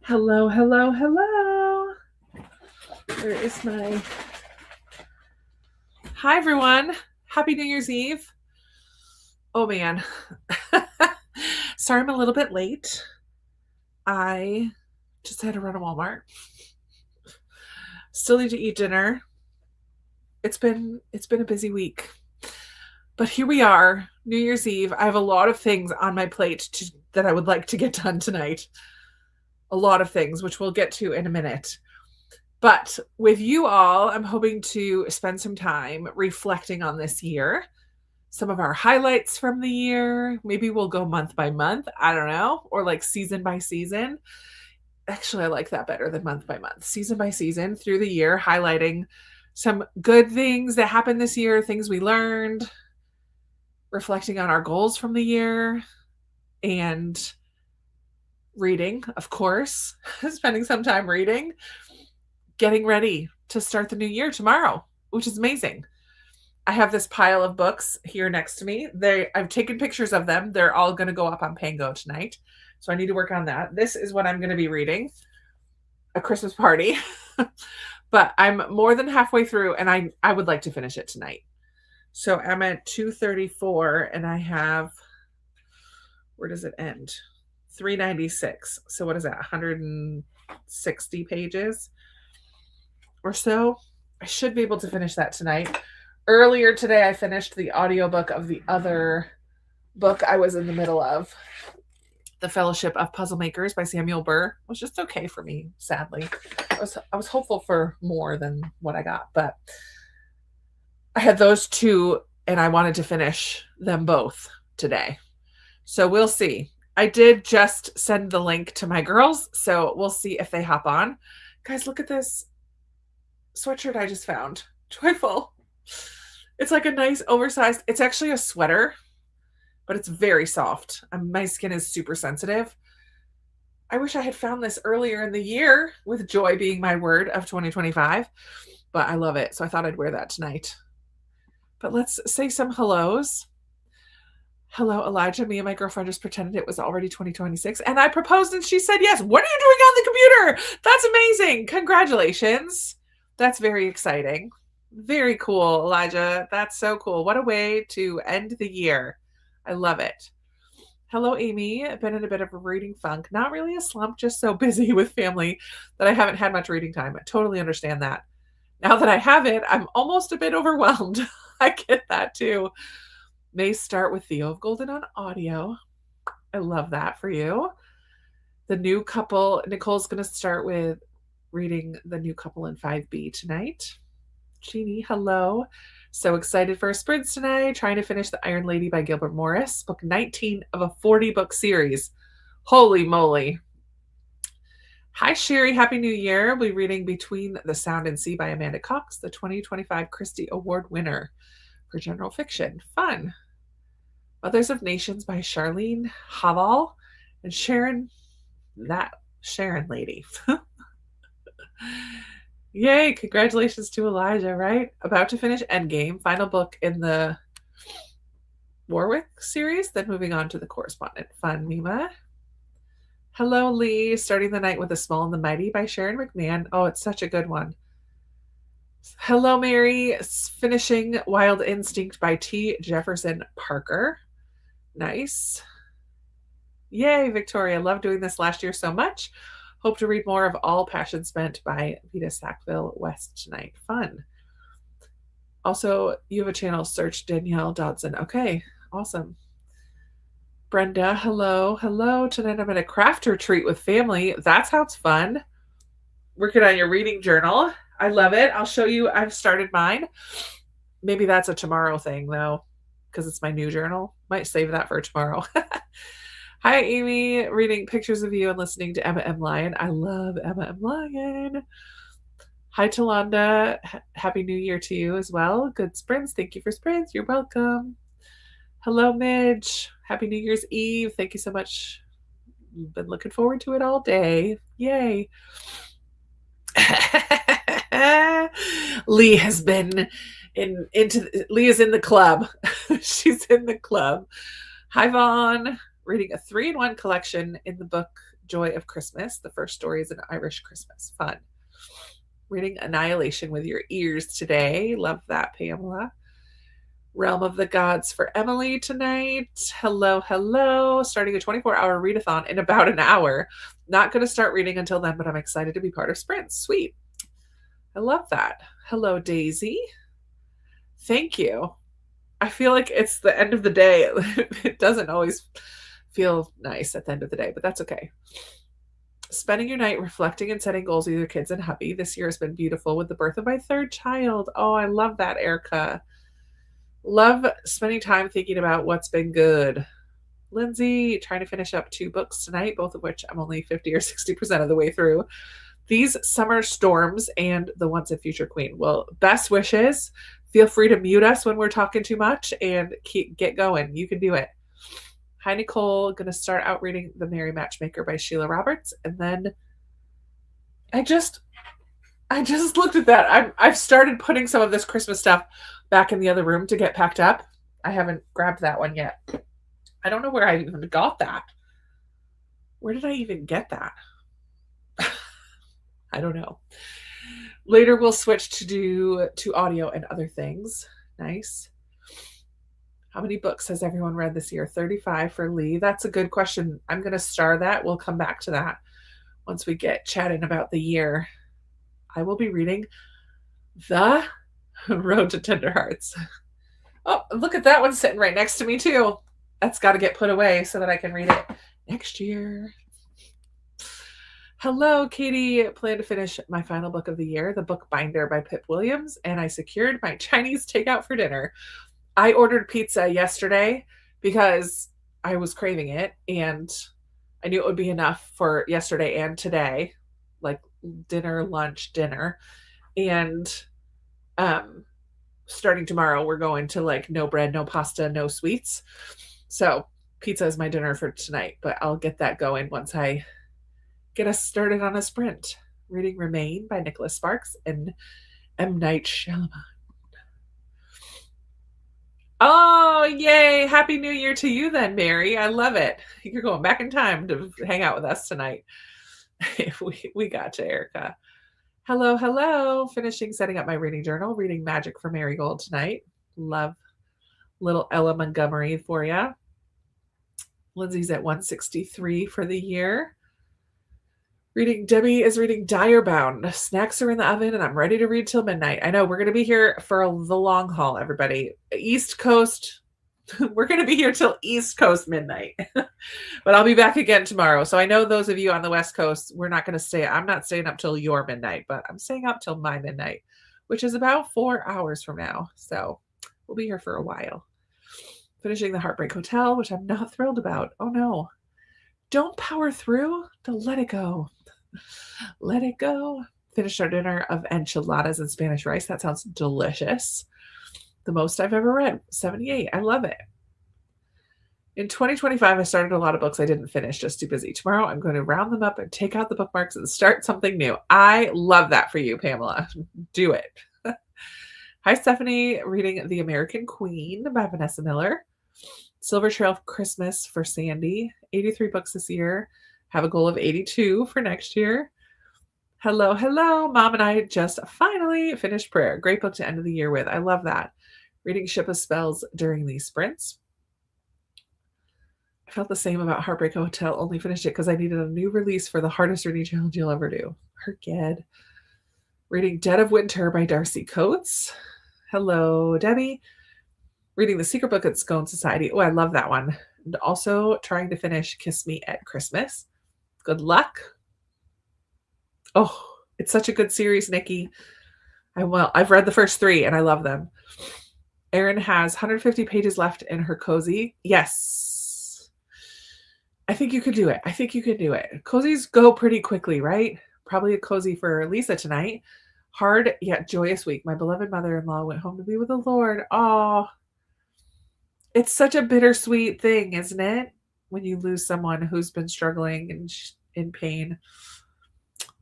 Hello, hello, hello. Where is my... Hi, everyone. Happy New Year's Eve. Oh, man. Sorry I'm a little bit late. I just had to run to Walmart. Still need to eat dinner. It's been a busy week. But here we are, New Year's Eve. I have a lot of things on my plate that I would like to get done tonight. A lot of things, which we'll get to in a minute. But with you all, I'm hoping to spend some time reflecting on this year, some of our highlights from the year. Maybe we'll go month by month. I don't know. Or like season by season. Actually, I like that better than month by month. Season by season through the year, highlighting some good things that happened this year, things we learned, reflecting on our goals from the year, and reading, of course, spending some time reading, getting ready to start the new year tomorrow, which is amazing. I have this pile of books here next to me. I've taken pictures of them. They're all going to go up on Pango tonight. So I need to work on that. This is what I'm going to be reading. A Christmas Party. But I'm more than halfway through and I would like to finish it tonight. So I'm at 234 and I have, where does it end? 396. So what is that? 160 pages or so. I should be able to finish that tonight. Earlier today, I finished the audiobook of the other book I was in the middle of, The Fellowship of Puzzle Makers by Samuel Burr. It was just okay for me, sadly. I was hopeful for more than what I got, but I had those two and I wanted to finish them both today. So we'll see. I did just send the link to my girls, so we'll see if they hop on. Guys, look at this sweatshirt I just found. Joyful. It's like a nice oversized, it's actually a sweater, but it's very soft. My skin is super sensitive. I wish I had found this earlier in the year, with joy being my word of 2025, but I love it. So I thought I'd wear that tonight. But let's say some hellos. Hello, Elijah. Me and my girlfriend just pretended it was already 2026 and I proposed and she said yes. What are you doing on the computer? That's amazing. Congratulations. That's very exciting. Very cool, Elijah. That's so cool. What a way to end the year. I love it. Hello, Amy. I've been in a bit of a reading funk. Not really a slump, just so busy with family that I haven't had much reading time. I totally understand that. Now that I have it, I'm almost a bit overwhelmed. I get that too. May start with Theo of Golden on audio. I love that for you. The new couple, Nicole's going to start with reading The New Couple in 5B tonight. Jeannie, hello. So excited for a sprints tonight. Trying to finish The Iron Lady by Gilbert Morris, book 19 of a 40-book series. Holy moly. Hi, Sherry. Happy New Year. We'll be reading Between the Sound and Sea by Amanda Cox, the 2025 Christie Award winner for general fiction. Fun. Mothers of Nations by Charlene Haval and Sharon lady. Yay, congratulations to Elijah, right? About to finish Endgame, final book in the Warwick series, then moving on to The Correspondent. Fun, Mima. Hello, Lee. Starting the night with The Small and the Mighty by Sharon McMahon. Oh, it's such a good one. Hello, Mary. Finishing Wild Instinct by T. Jefferson Parker. Nice. Yay, Victoria. Love doing this last year so much. Hope to read more of All Passion Spent by Vita Sackville West tonight. Fun. Also, you have a channel, search Danielle Dodson. Okay, awesome. Brenda, hello. Hello. Tonight I'm at a craft retreat with family. That sounds fun. Working on your reading journal. I love it. I'll show you. I've started mine. Maybe that's a tomorrow thing, though, because it's my new journal. Might save that for tomorrow. Hi, Amy. Reading pictures of you and listening to Emma M. Lyon. I love Emma M. Lyon. Hi, Talonda. Happy New Year to you as well. Good sprints. Thank you for sprints. You're welcome. Hello, Midge. Happy New Year's Eve. Thank you so much. Been looking forward to it all day. Yay. Lee has been Lee is in the club. She's in the club. Hi, Vaughn. Reading a 3-in-1 collection in the book Joy of Christmas. The first story is an Irish Christmas. Fun. Reading Annihilation with your ears today. Love that, Pamela. Realm of the Gods for Emily tonight. Hello, hello. Starting a 24-hour readathon in about an hour. Not going to start reading until then, but I'm excited to be part of Sprint. Sweet. I love that. Hello, Daisy. Thank you. I feel like it's the end of the day. It doesn't always feel nice at the end of the day, but that's okay. Spending your night reflecting and setting goals with your kids and hubby. This year has been beautiful with the birth of my 3rd child. Oh, I love that, Erica. Love spending time thinking about what's been good. Lindsay, trying to finish up 2 books tonight, both of which I'm only 50 or 60% of the way through. These Summer Storms and The Once and Future Queen. Well, best wishes. Feel free to mute us when we're talking too much and get going. You can do it. Hi, Nicole. Going to start out reading The Merry Matchmaker by Sheila Roberts. And then I just looked at that. I've started putting some of this Christmas stuff back in the other room to get packed up. I haven't grabbed that one yet. I don't know where I even got that. Where did I even get that? I don't know. Later we'll switch to audio and other things. Nice. How many books has everyone read this year? 35 for Lee. That's a good question. I'm going to star that. We'll come back to that once we get chatting about the year. I will be reading The Road to Tender Hearts. Oh, look at that one sitting right next to me too. That's got to get put away so that I can read it next year. Hello, Katie. Plan to finish my final book of the year, The Bookbinder by Pip Williams, and I secured my Chinese takeout for dinner. I ordered pizza yesterday because I was craving it, and I knew it would be enough for yesterday and today, like dinner, lunch, dinner. And starting tomorrow, we're going to like no bread, no pasta, no sweets. So pizza is my dinner for tonight, but I'll get that going once I get us started on a sprint. Reading Remain by Nicholas Sparks and M. Night Shyamalan. Oh, yay. Happy New Year to you then, Mary. I love it. You're going back in time to hang out with us tonight. we got you, Erica. Hello, hello. Finishing setting up my reading journal, reading Magic for Marigold tonight. Love little Ella Montgomery for you. Lindsay's at 163 for the year. Debbie is reading Direbound. Snacks are in the oven and I'm ready to read till midnight. I know we're going to be here for the long haul, everybody. East Coast, we're going to be here till East Coast midnight. But I'll be back again tomorrow. So I know those of you on the West Coast, we're not going to stay. I'm not staying up till your midnight, but I'm staying up till my midnight, which is about 4 hours from now. So we'll be here for a while. Finishing The Heartbreak Hotel, which I'm not thrilled about. Oh no. Don't power through. To let it go. Let it go. Finished our dinner of enchiladas and Spanish rice. That sounds delicious. The most I've ever read. 78. I love it. In 2025, I started a lot of books I didn't finish, just too busy. Tomorrow, I'm going to round them up and take out the bookmarks and start something new. I love that for you, Pamela. Do it. Hi, Stephanie. Reading The American Queen by Vanessa Miller. Silver Trail Christmas for Sandy. 83 books this year. Have a goal of 82 for next year. Hello, hello. Mom and I just finally finished Prayer. Great book to end of the year with. I love that. Reading Ship of Spells during these sprints. I felt the same about Heartbreak Hotel. Only finished it because I needed a new release for the hardest reading challenge you'll ever do. Herked. Reading Dead of Winter by Darcy Coates. Hello, Debbie. Reading The Secret Book at Scone Society. Oh, I love that one. And also trying to finish Kiss Me at Christmas. Good luck. Oh, it's such a good series, Nikki. I've read the first 3 and I love them. Erin has 150 pages left in her cozy. Yes. I think you could do it. Cozies go pretty quickly, right? Probably a cozy for Lisa tonight. Hard yet joyous week. My beloved mother-in-law went home to be with the Lord. Oh, it's such a bittersweet thing, isn't it? When you lose someone who's been struggling and in pain.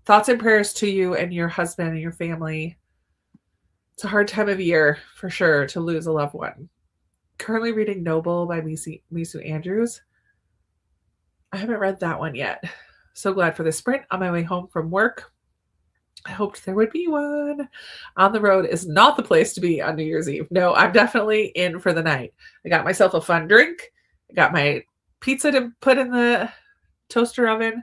Thoughts and prayers to you and your husband and your family. It's a hard time of year, for sure, to lose a loved one. Currently reading Noble by Misu Andrews. I haven't read that one yet. So glad for the sprint on my way home from work. I hoped there would be one. On the road is not the place to be on New Year's Eve. No, I'm definitely in for the night. I got myself a fun drink. I got my pizza to put in the toaster oven.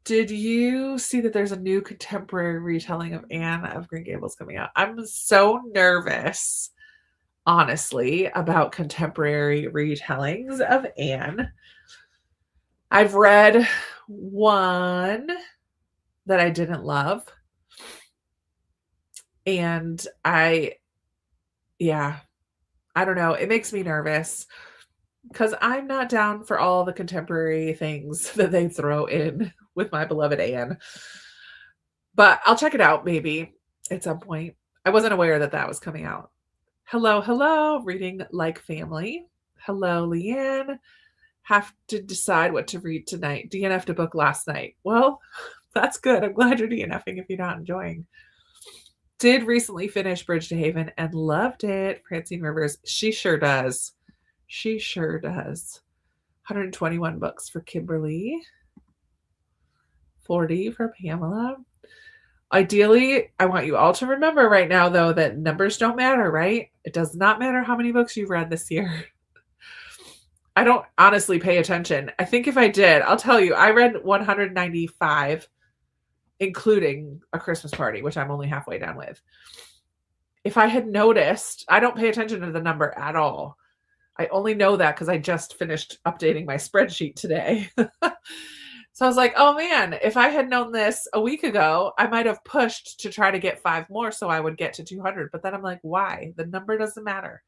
Did you see that there's a new contemporary retelling of Anne of Green Gables coming out? I'm so nervous, honestly, about contemporary retellings of Anne. I've read one that I didn't love. And I don't know. It makes me nervous because I'm not down for all the contemporary things that they throw in with my beloved Anne. But I'll check it out maybe at some point. I wasn't aware that that was coming out. Hello, reading like family. Hello, Leanne. Have to decide what to read tonight. DNF'd a book last night. Well, that's good. I'm glad you're DNFing if you're not enjoying. Did recently finish Bridge to Haven and loved it. Francine Rivers. She sure does. 121 books for Kimberly. 40 for Pamela. Ideally, I want you all to remember right now, though, that numbers don't matter, right? It does not matter how many books you've read this year. I don't honestly pay attention. I think if I did, I'll tell you, I read 195, including A Christmas Party, which I'm only halfway done with. If I had noticed, I don't pay attention to the number at all. I only know that because I just finished updating my spreadsheet today. So I was like, oh man, if I had known this a week ago, I might have pushed to try to get 5 more so I would get to 200. But then I'm like, why? The number doesn't matter.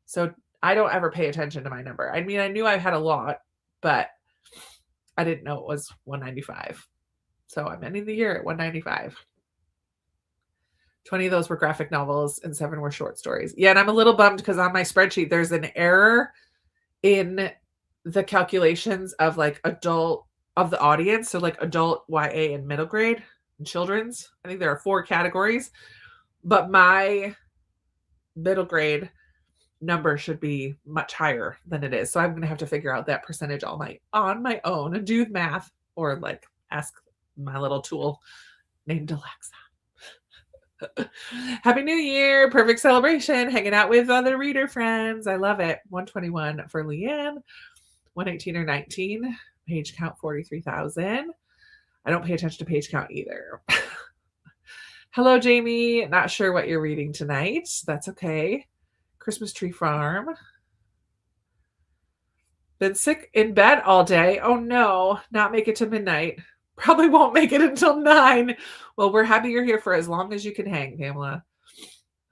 So I don't ever pay attention to my number. I mean, I knew I had a lot, but I didn't know it was 195. So I'm ending the year at 195. 20 of those were graphic novels and 7 were short stories. Yeah, and I'm a little bummed because on my spreadsheet, there's an error in the calculations of like adult of the audience. So like adult, YA, and middle grade and children's. I think there are 4 categories, but my middle grade number should be much higher than it is. So I'm going to have to figure out that percentage on my own and do math or like ask my little tool named Alexa. Happy New Year. Perfect celebration. Hanging out with other reader friends. I love it. 121 for Leanne. 118 or 19. Page count 43,000. I don't pay attention to page count either. Hello, Jamie. Not sure what you're reading tonight. That's okay. Christmas Tree Farm. Been sick in bed all day. Oh no, not make it to midnight. Probably won't make it until 9. Well, we're happy you're here for as long as you can hang, Pamela.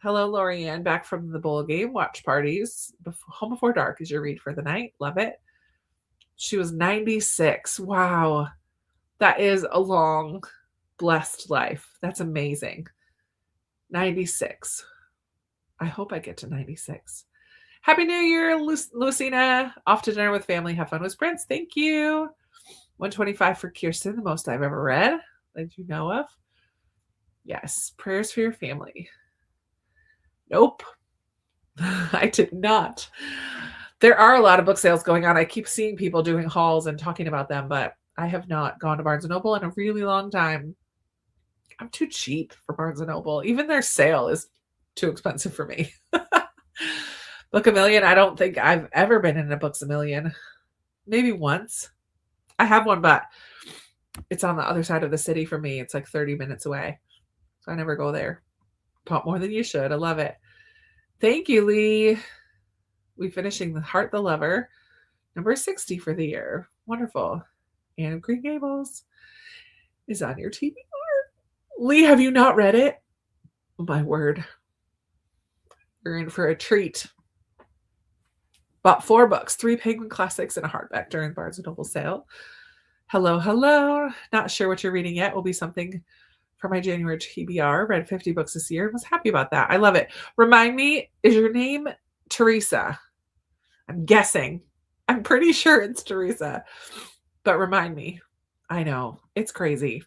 Hello, Lorianne, back from the bowl game. Watch parties. Home Before Dark is your read for the night. Love it. She was 96. Wow. That is a long, blessed life. That's amazing. 96. I hope I get to 96. Happy New Year, Lucina. Off to dinner with family. Have fun with Prince. Thank you. 125 for Kirsten, the most I've ever read that you know of. Yes. Prayers for your family. Nope. I did not. There are a lot of book sales going on. I keep seeing people doing hauls and talking about them, but I have not gone to Barnes & Noble in a really long time. I'm too cheap for Barnes & Noble. Even their sale is too expensive for me. Book a Million, I don't think I've ever been in a Books a Million. Maybe once. I have one, but it's on the other side of the city for me. It's like 30 minutes away. So I never go there. Pop more than you should. I love it. Thank you, Lee. We finishing The Heart the Lover. Number 60 for the year. Wonderful. Anne of Green Gables is on your TBR. Lee, have you not read it? Oh, my word. You're in for a treat. Bought 4 books, 3 Penguin Classics and a hardback during Barnes & Noble sale. Hello. Not sure what you're reading yet. Will be something for my January TBR. Read 50 books this year. Was happy about that. I love it. Remind me, is your name Teresa? I'm guessing. I'm pretty sure it's Teresa. But remind me. I know. It's crazy.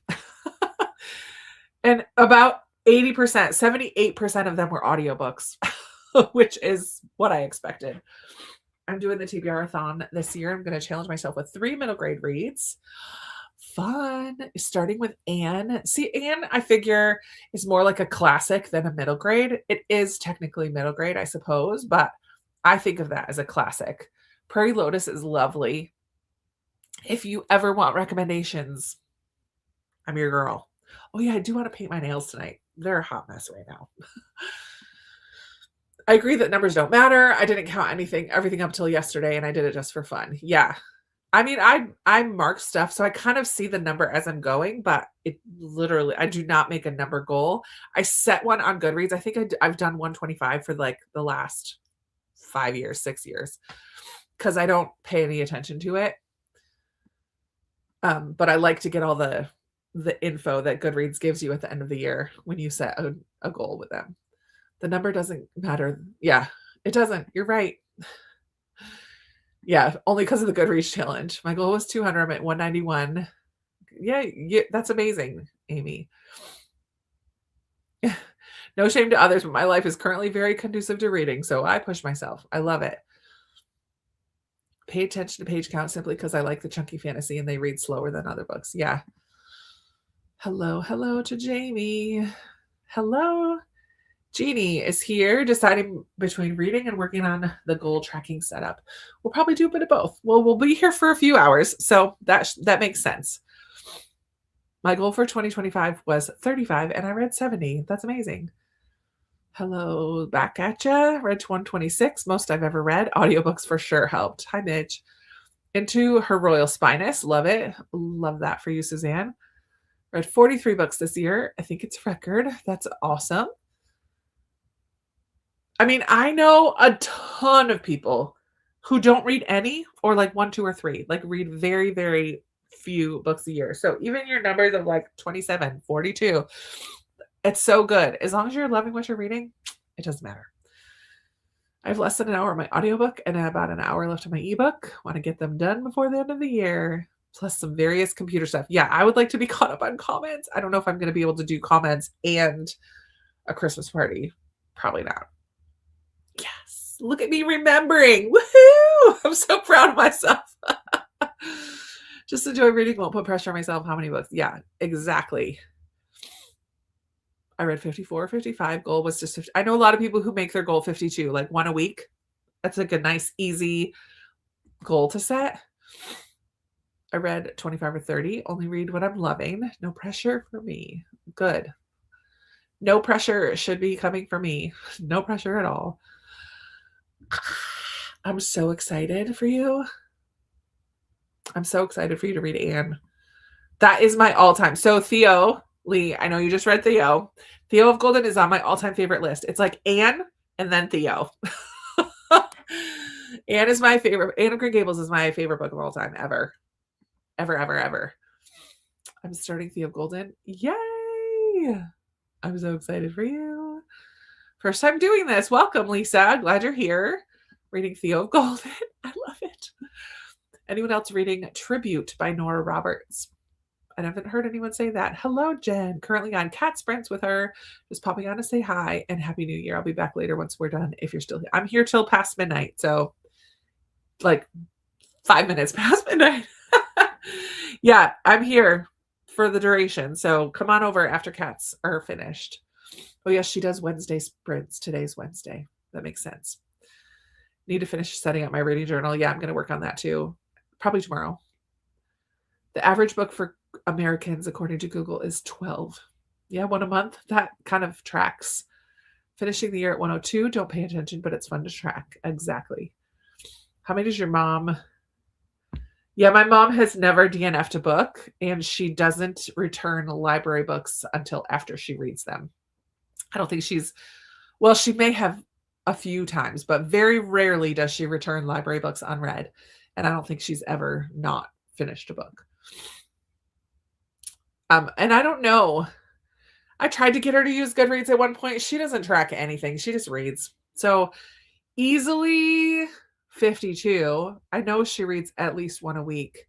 And about 80%, 78% of them were audiobooks, which is what I expected. I'm doing the TBR-a-thon this year. I'm going to challenge myself with 3 middle grade reads. Fun. Starting with Anne. See, Anne, I figure, is more like a classic than a middle grade. It is technically middle grade, I suppose, but I think of that as a classic. Prairie Lotus is lovely. If you ever want recommendations, I'm your girl. Oh yeah, I do want to paint my nails tonight. They're a hot mess right now. I agree that numbers don't matter. I didn't count everything up till yesterday, and I did it just for fun. Yeah. I mean, I mark stuff, so I kind of see the number as I'm going, but it literally, I do not make a number goal. I set one on Goodreads. I think I've done 125 for like the last 5 years, 6 years, because I don't pay any attention to it. But I like to get all the info that Goodreads gives you at the end of the year when you set a goal with them. The number doesn't matter. Yeah, it doesn't. You're right. Yeah, only because of the Goodreads challenge. My goal was 200. I'm at 191. Yeah, that's amazing, Amy. No shame to others, but my life is currently very conducive to reading, so I push myself. I love it. Pay attention to page count simply because I like the chunky fantasy and they read slower than other books. Yeah. Hello to Jamie. Hello. Jeannie is here deciding between reading and working on the goal tracking setup. We'll probably do a bit of both. Well, we'll be here for a few hours, so that makes sense. My goal for 2025 was 35, and I read 70. That's amazing. Hello, back at ya. Read 126, most I've ever read. Audiobooks for sure helped. Hi, Midge. Into Her Royal Spyness. Love it. Love that for you, Suzanne. Read 43 books this year. I think it's a record. That's awesome. I mean, I know a ton of people who don't read any or like 1, 2, or 3, like read very, very few books a year. So even your numbers of like 27, 42, it's so good. As long as you're loving what you're reading, it doesn't matter. I have less than an hour on my audiobook and about an hour left on my ebook. Want to get them done before the end of the year. Plus some various computer stuff. Yeah, I would like to be caught up on comments. I don't know if I'm going to be able to do comments and a Christmas party. Probably not. Yes. Look at me remembering. Woohoo! I'm so proud of myself. Just enjoy reading. Won't put pressure on myself. How many books? Yeah, exactly. I read 54, 55. Goal was just 50. I know a lot of people who make their goal 52, like one a week. That's like a nice, easy goal to set. I read 25 or 30. Only read what I'm loving. No pressure for me. Good. No pressure should be coming for me. No pressure at all. I'm so excited for you. I'm so excited for you to read Anne. That is my all-time. So Theo Lee, I know you just read Theo. Theo of Golden is on my all-time favorite list. It's like Anne and then Theo. Anne is my favorite. Anne of Green Gables is my favorite book of all time ever. Ever. I'm starting Theo of Golden. Yay! I'm so excited for you. First time doing this. Welcome, Lisa. Glad you're here. Reading Theo of Golden. I love it. Anyone else reading Tribute by Nora Roberts? I haven't heard anyone say that. Hello, Jen. Currently on cat sprints with her. Just popping on to say hi and Happy New Year. I'll be back later once we're done if you're still here. I'm here till past midnight. So like 5 minutes past midnight. Yeah, I'm here for the duration. So come on over after cats are finished. Oh, yes, she does Wednesday sprints. Today's Wednesday. That makes sense. Need to finish setting up my reading journal. Yeah, I'm going to work on that too. Probably tomorrow. The average book for Americans, according to Google, is 12. Yeah, one a month. That kind of tracks. Finishing the year at 102. Don't pay attention, but it's fun to track. Exactly. How many does your mom... Yeah, my mom has never DNF'd a book, and she doesn't return library books until after she reads them. I don't think she's... Well, she may have a few times, but very rarely does she return library books unread. And I don't think she's ever not finished a book. And I don't know. I tried to get her to use Goodreads at one point. She doesn't track anything. She just reads. So easily 52. I know she reads at least one a week.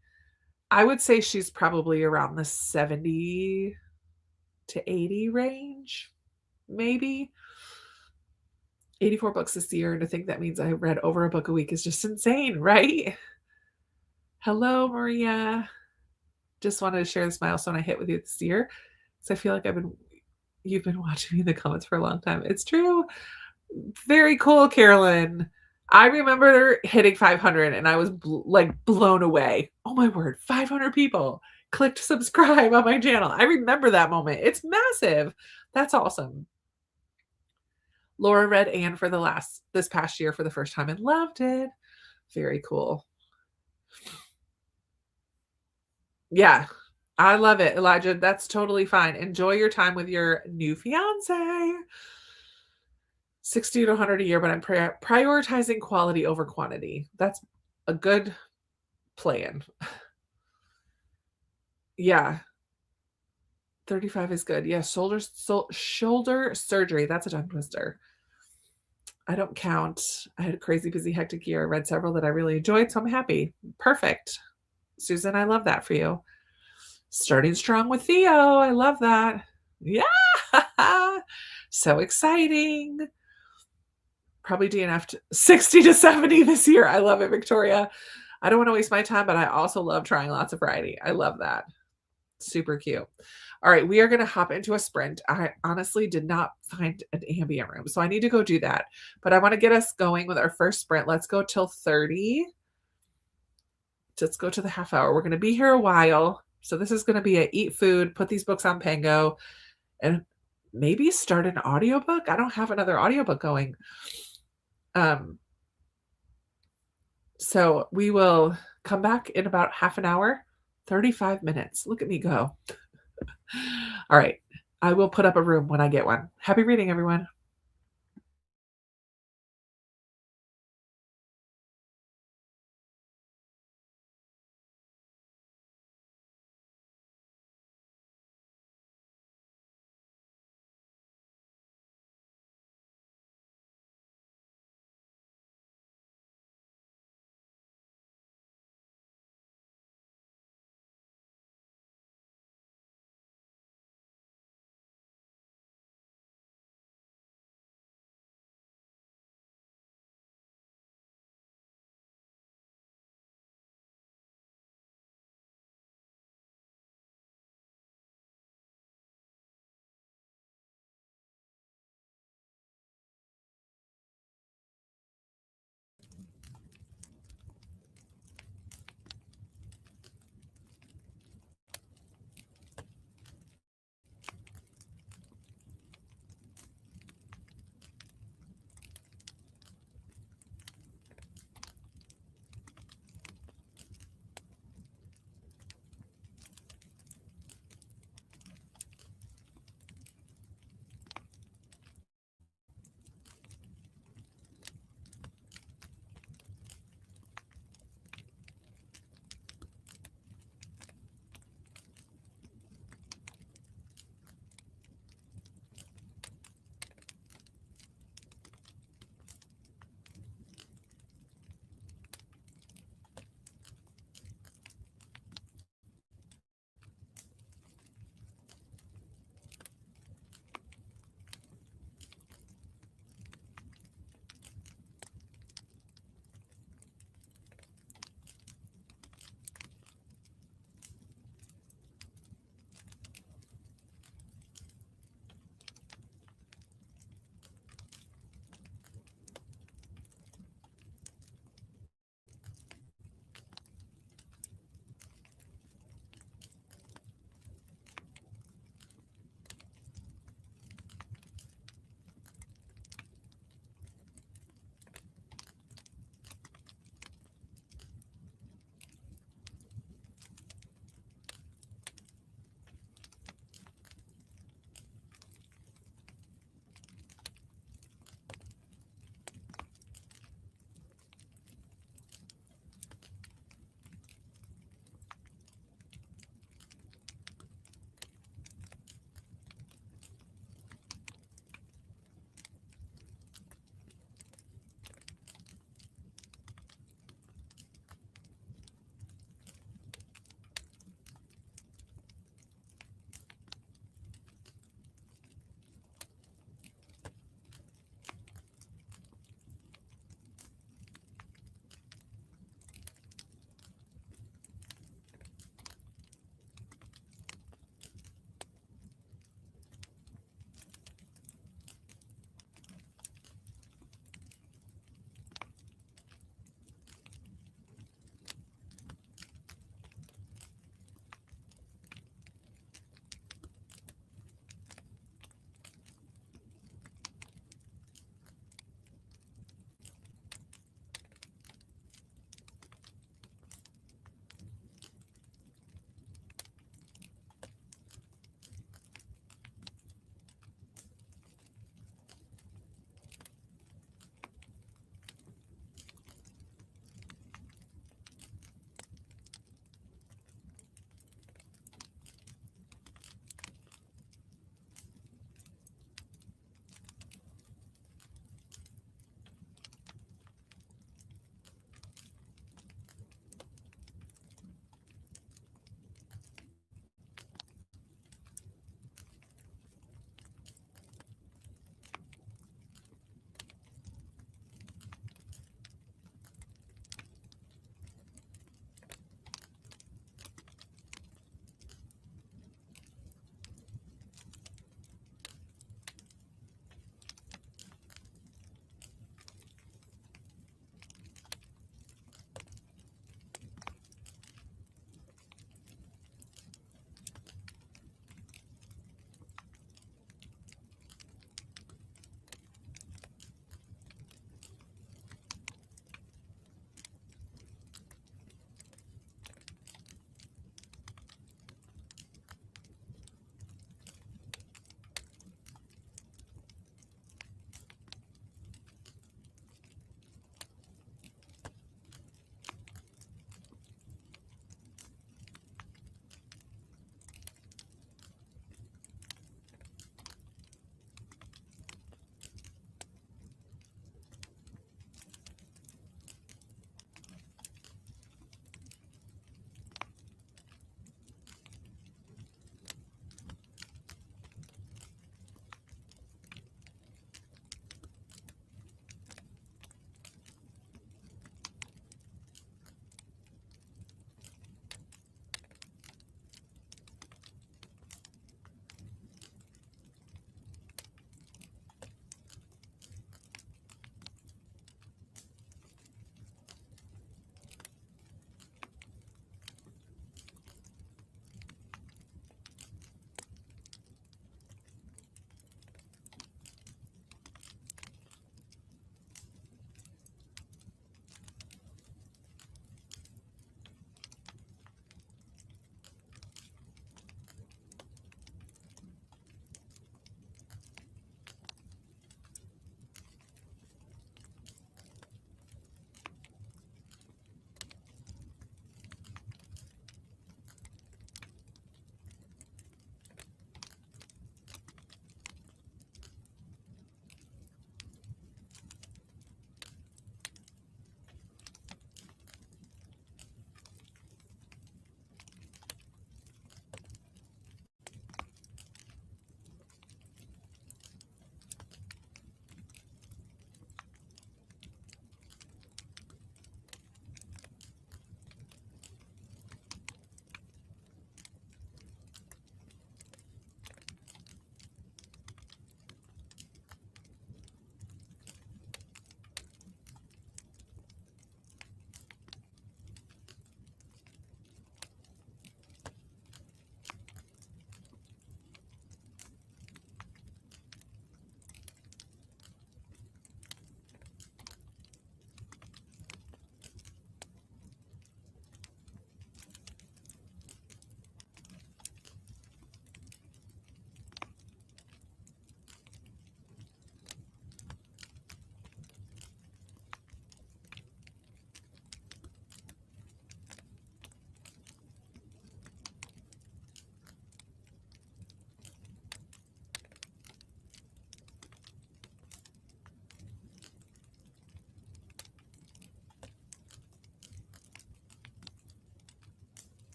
I would say she's probably around the 70 to 80 range, maybe. 84 books this year, and to think that means I read over a book a week is just insane, right? Hello, Maria. Just wanted to share this milestone I hit with you this year. So I feel like you've been watching me in the comments for a long time. It's true. Very cool, Carolyn. I remember hitting 500 and I was blown away. Oh my word, 500 people clicked subscribe on my channel. I remember that moment. It's massive. That's awesome. Laura read Anne for this past year for the first time and loved it. Very cool. Yeah, I love it, Elijah. That's totally fine. Enjoy your time with your new fiance. 60 to 100 a year, but I'm prioritizing quality over quantity. That's a good plan. Yeah. 35 is good. Yeah, shoulder surgery. That's a tongue twister. I don't count. I had a crazy busy hectic year. I read several that I really enjoyed, so I'm happy. Perfect. Susan, I love that for you. Starting strong with Theo. I love that. Yeah. So exciting. Probably DNF 60 to 70 this year. I love it, Victoria. I don't want to waste my time, but I also love trying lots of variety. I love that. Super cute. All right, we are going to hop into a sprint. I honestly did not find an ambient room, so I need to go do that. But I want to get us going with our first sprint. Let's go till 30. Let's go to the half hour. We're going to be here a while. So this is going to be a eat food, put these books on Pango, and maybe start an audiobook. I don't have another audiobook going. So we will come back in about half an hour, 35 minutes. Look at me go. All right. I will put up a room when I get one. Happy reading, everyone.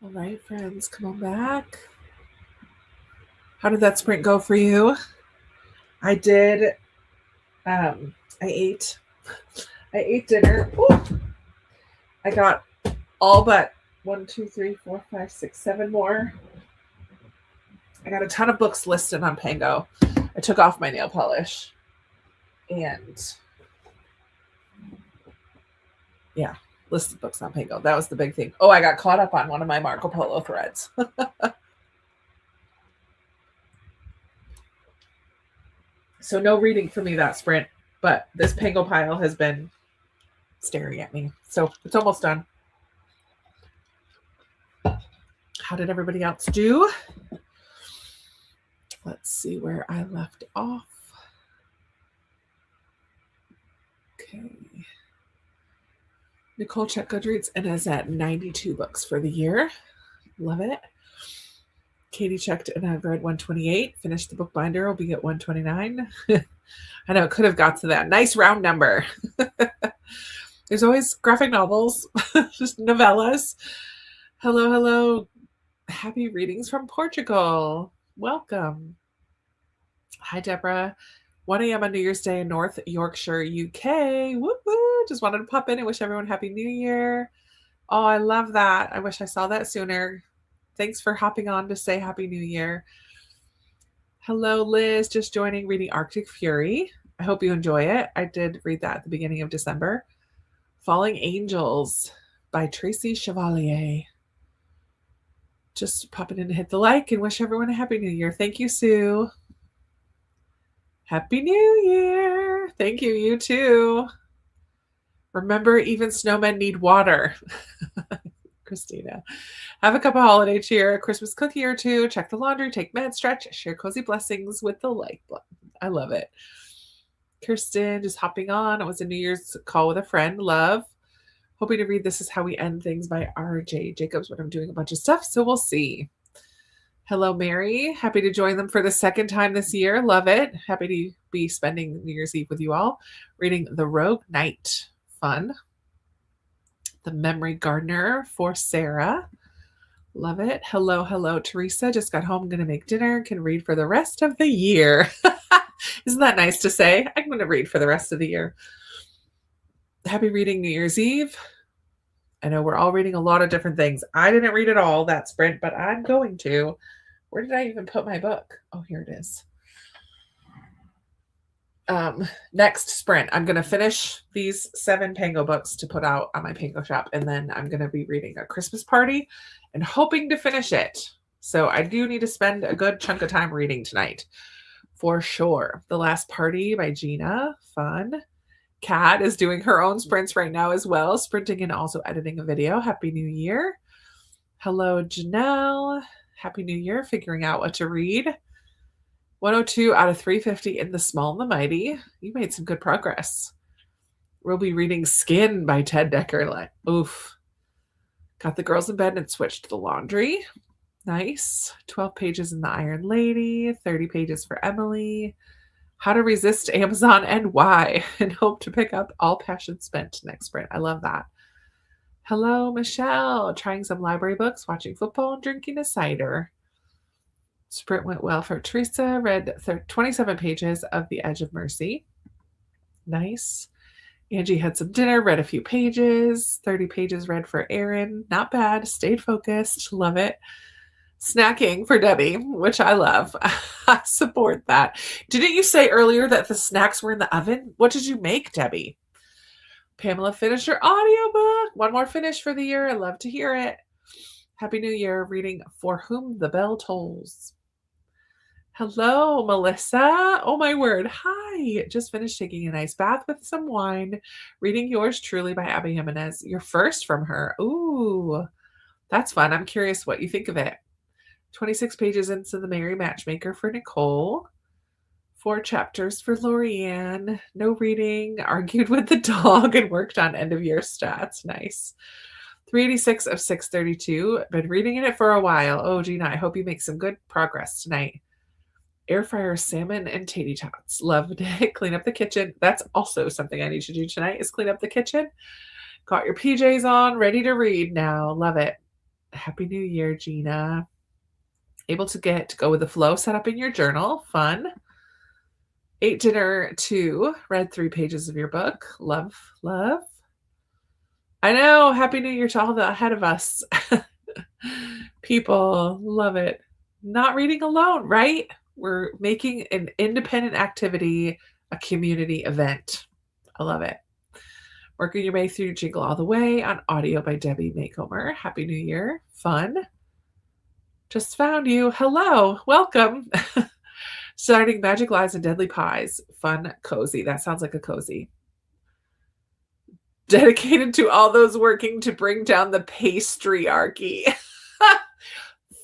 All right, friends, come on back. How did that sprint go for you? I did. I ate dinner. Ooh. I got all but 1, 2, 3, 4, 5, 6, 7 more. I got a ton of books listed on Pango. I took off my nail polish. And yeah, listed books on Pango. That was the big thing. Oh, I got caught up on one of my Marco Polo threads. So no reading for me that sprint, but this Pango pile has been staring at me. So it's almost done. How did everybody else do? Let's see where I left off. Okay. Nicole checked Goodreads and is at 92 books for the year. Love it. Katie checked and I've read 128. Finished the book binder. Will be at 129. I know it could have got to that. Nice round number. There's always graphic novels, just novellas. Hello, hello. Happy readings from Portugal. Welcome. Hi, Deborah. 1 a.m. on New Year's Day in North Yorkshire, UK. Woo-hoo. Just wanted to pop in and wish everyone Happy New Year. Oh, I love that. I wish I saw that sooner. Thanks for hopping on to say Happy New Year. Hello, Liz. Just joining, reading Arctic Fury. I hope you enjoy it. I did read that at the beginning of December. Falling Angels by Tracy Chevalier. Just popping in to hit the like and wish everyone a Happy New Year. Thank you, Sue. Happy New Year. Thank you. You too. Remember, even snowmen need water. Christina. Have a cup of holiday cheer, a Christmas cookie or two, check the laundry, take med stretch, share cozy blessings with the like button. I love it. Kirsten just hopping on. It was a New Year's call with a friend. Love. Hoping to read This Is How We End Things by R.J. Jacobs, but I'm doing a bunch of stuff, so we'll see. Hello, Mary. Happy to join them for the second time this year. Love it. Happy to be spending New Year's Eve with you all. Reading The Rogue Knight. Fun. The Memory Gardener for Sarah. Love it. Hello, hello, Teresa. Just got home. Going to make dinner. Can read for the rest of the year. Isn't that nice to say? I'm going to read for the rest of the year. Happy reading New Year's Eve. I know we're all reading a lot of different things. I didn't read it all that sprint, but I'm going to. Where did I even put my book? Oh, here it is. Next sprint, I'm going to finish these 7 Pango books to put out on my Pango shop, and then I'm going to be reading A Christmas Party and hoping to finish it. So I do need to spend a good chunk of time reading tonight, for sure. The Last Party by Gina. Fun. Kat is doing her own sprints right now as well, sprinting and also editing a video. Happy New Year. Hello, Janelle. Happy New Year. Figuring out what to read. 102 out of 350 in The Small and the Mighty. You made some good progress. We'll be reading Skin by Ted Decker. Oof. Got the girls in bed and switched to the laundry. Nice. 12 pages in The Iron Lady. 30 pages for Emily. How to Resist Amazon and Why, and hope to pick up All Passion Spent next sprint. I love that. Hello, Michelle. Trying some library books, watching football, and drinking a cider. Sprint went well for Teresa. Read 27 pages of The Edge of Mercy. Nice. Angie had some dinner, read a few pages. 30 pages read for Erin. Not bad. Stayed focused. Love it. Snacking for Debbie, which I love. I support that. Didn't you say earlier that the snacks were in the oven? What did you make, Debbie? Pamela finished her audiobook. One more finish for the year. I love to hear it. Happy New Year. Reading For Whom the Bell Tolls. Hello, Melissa. Oh, my word. Hi. Just finished taking a nice bath with some wine. Reading Yours Truly by Abby Jimenez. Your first from her. Ooh, that's fun. I'm curious what you think of it. 26 pages into The Merry Matchmaker for Nicole. 4 chapters for Lorianne. No reading. Argued with the dog and worked on end-of-year stats. Nice. 386 of 632. Been reading in it for a while. Oh, Gina, I hope you make some good progress tonight. Air fryer salmon and taty tots. Loved it. Clean up the kitchen. That's also something I need to do tonight is clean up the kitchen. Got your PJs on. Ready to read now. Love it. Happy New Year, Gina. Able to go with the flow, set up in your journal. Fun. Ate dinner 2, read 3 pages of your book. Love, love. I know. Happy New Year to all the ahead of us. People love it. Not reading alone, right? We're making an independent activity a community event. I love it. Working your way through Jingle All the Way on audio by Debbie Maycomer. Happy New Year. Fun. Just found you. Hello. Welcome. Starting Magic Lies and Deadly Pies. Fun, cozy. That sounds like a cozy. Dedicated to all those working to bring down the patriarchy.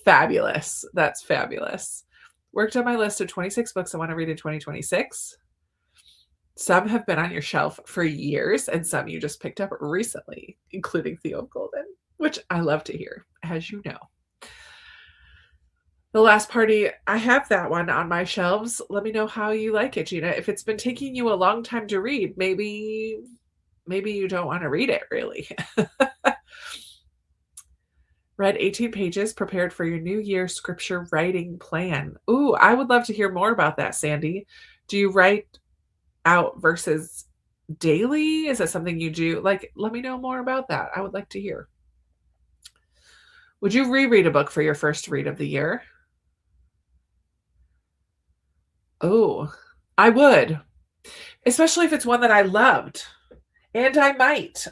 Fabulous. That's fabulous. Worked on my list of 26 books I want to read in 2026. Some have been on your shelf for years, and some you just picked up recently, including Theo of Golden, which I love to hear, as you know. The Last Party, I have that one on my shelves. Let me know how you like it, Gina. If it's been taking you a long time to read, maybe you don't want to read it, really. Read 18 pages, prepared for your New Year scripture writing plan. Ooh, I would love to hear more about that, Sandy. Do you write out versus daily? Is that something you do? Like, let me know more about that. I would like to hear. Would you reread a book for your first read of the year? Oh, I would. Especially if it's one that I loved. And I might.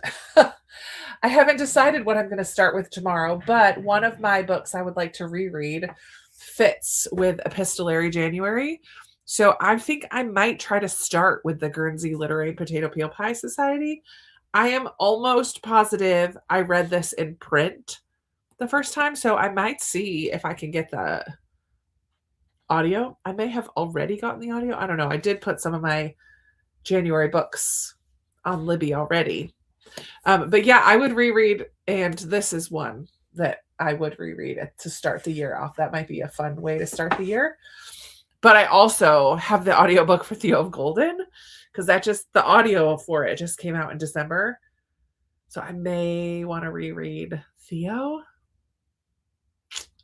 I haven't decided what I'm going to start with tomorrow, but one of my books I would like to reread fits with Epistolary January. So I think I might try to start with the Guernsey Literary Potato Peel Pie Society. I am almost positive I read this in print the first time, so I might see if I can get the audio. I may have already gotten the audio. I don't know. I did put some of my January books on Libby already. But yeah, I would reread, and this is one that I would reread to start the year off. That might be a fun way to start the year. But I also have the audiobook for Theo of Golden, because the audio for it just came out in December. So I may want to reread Theo.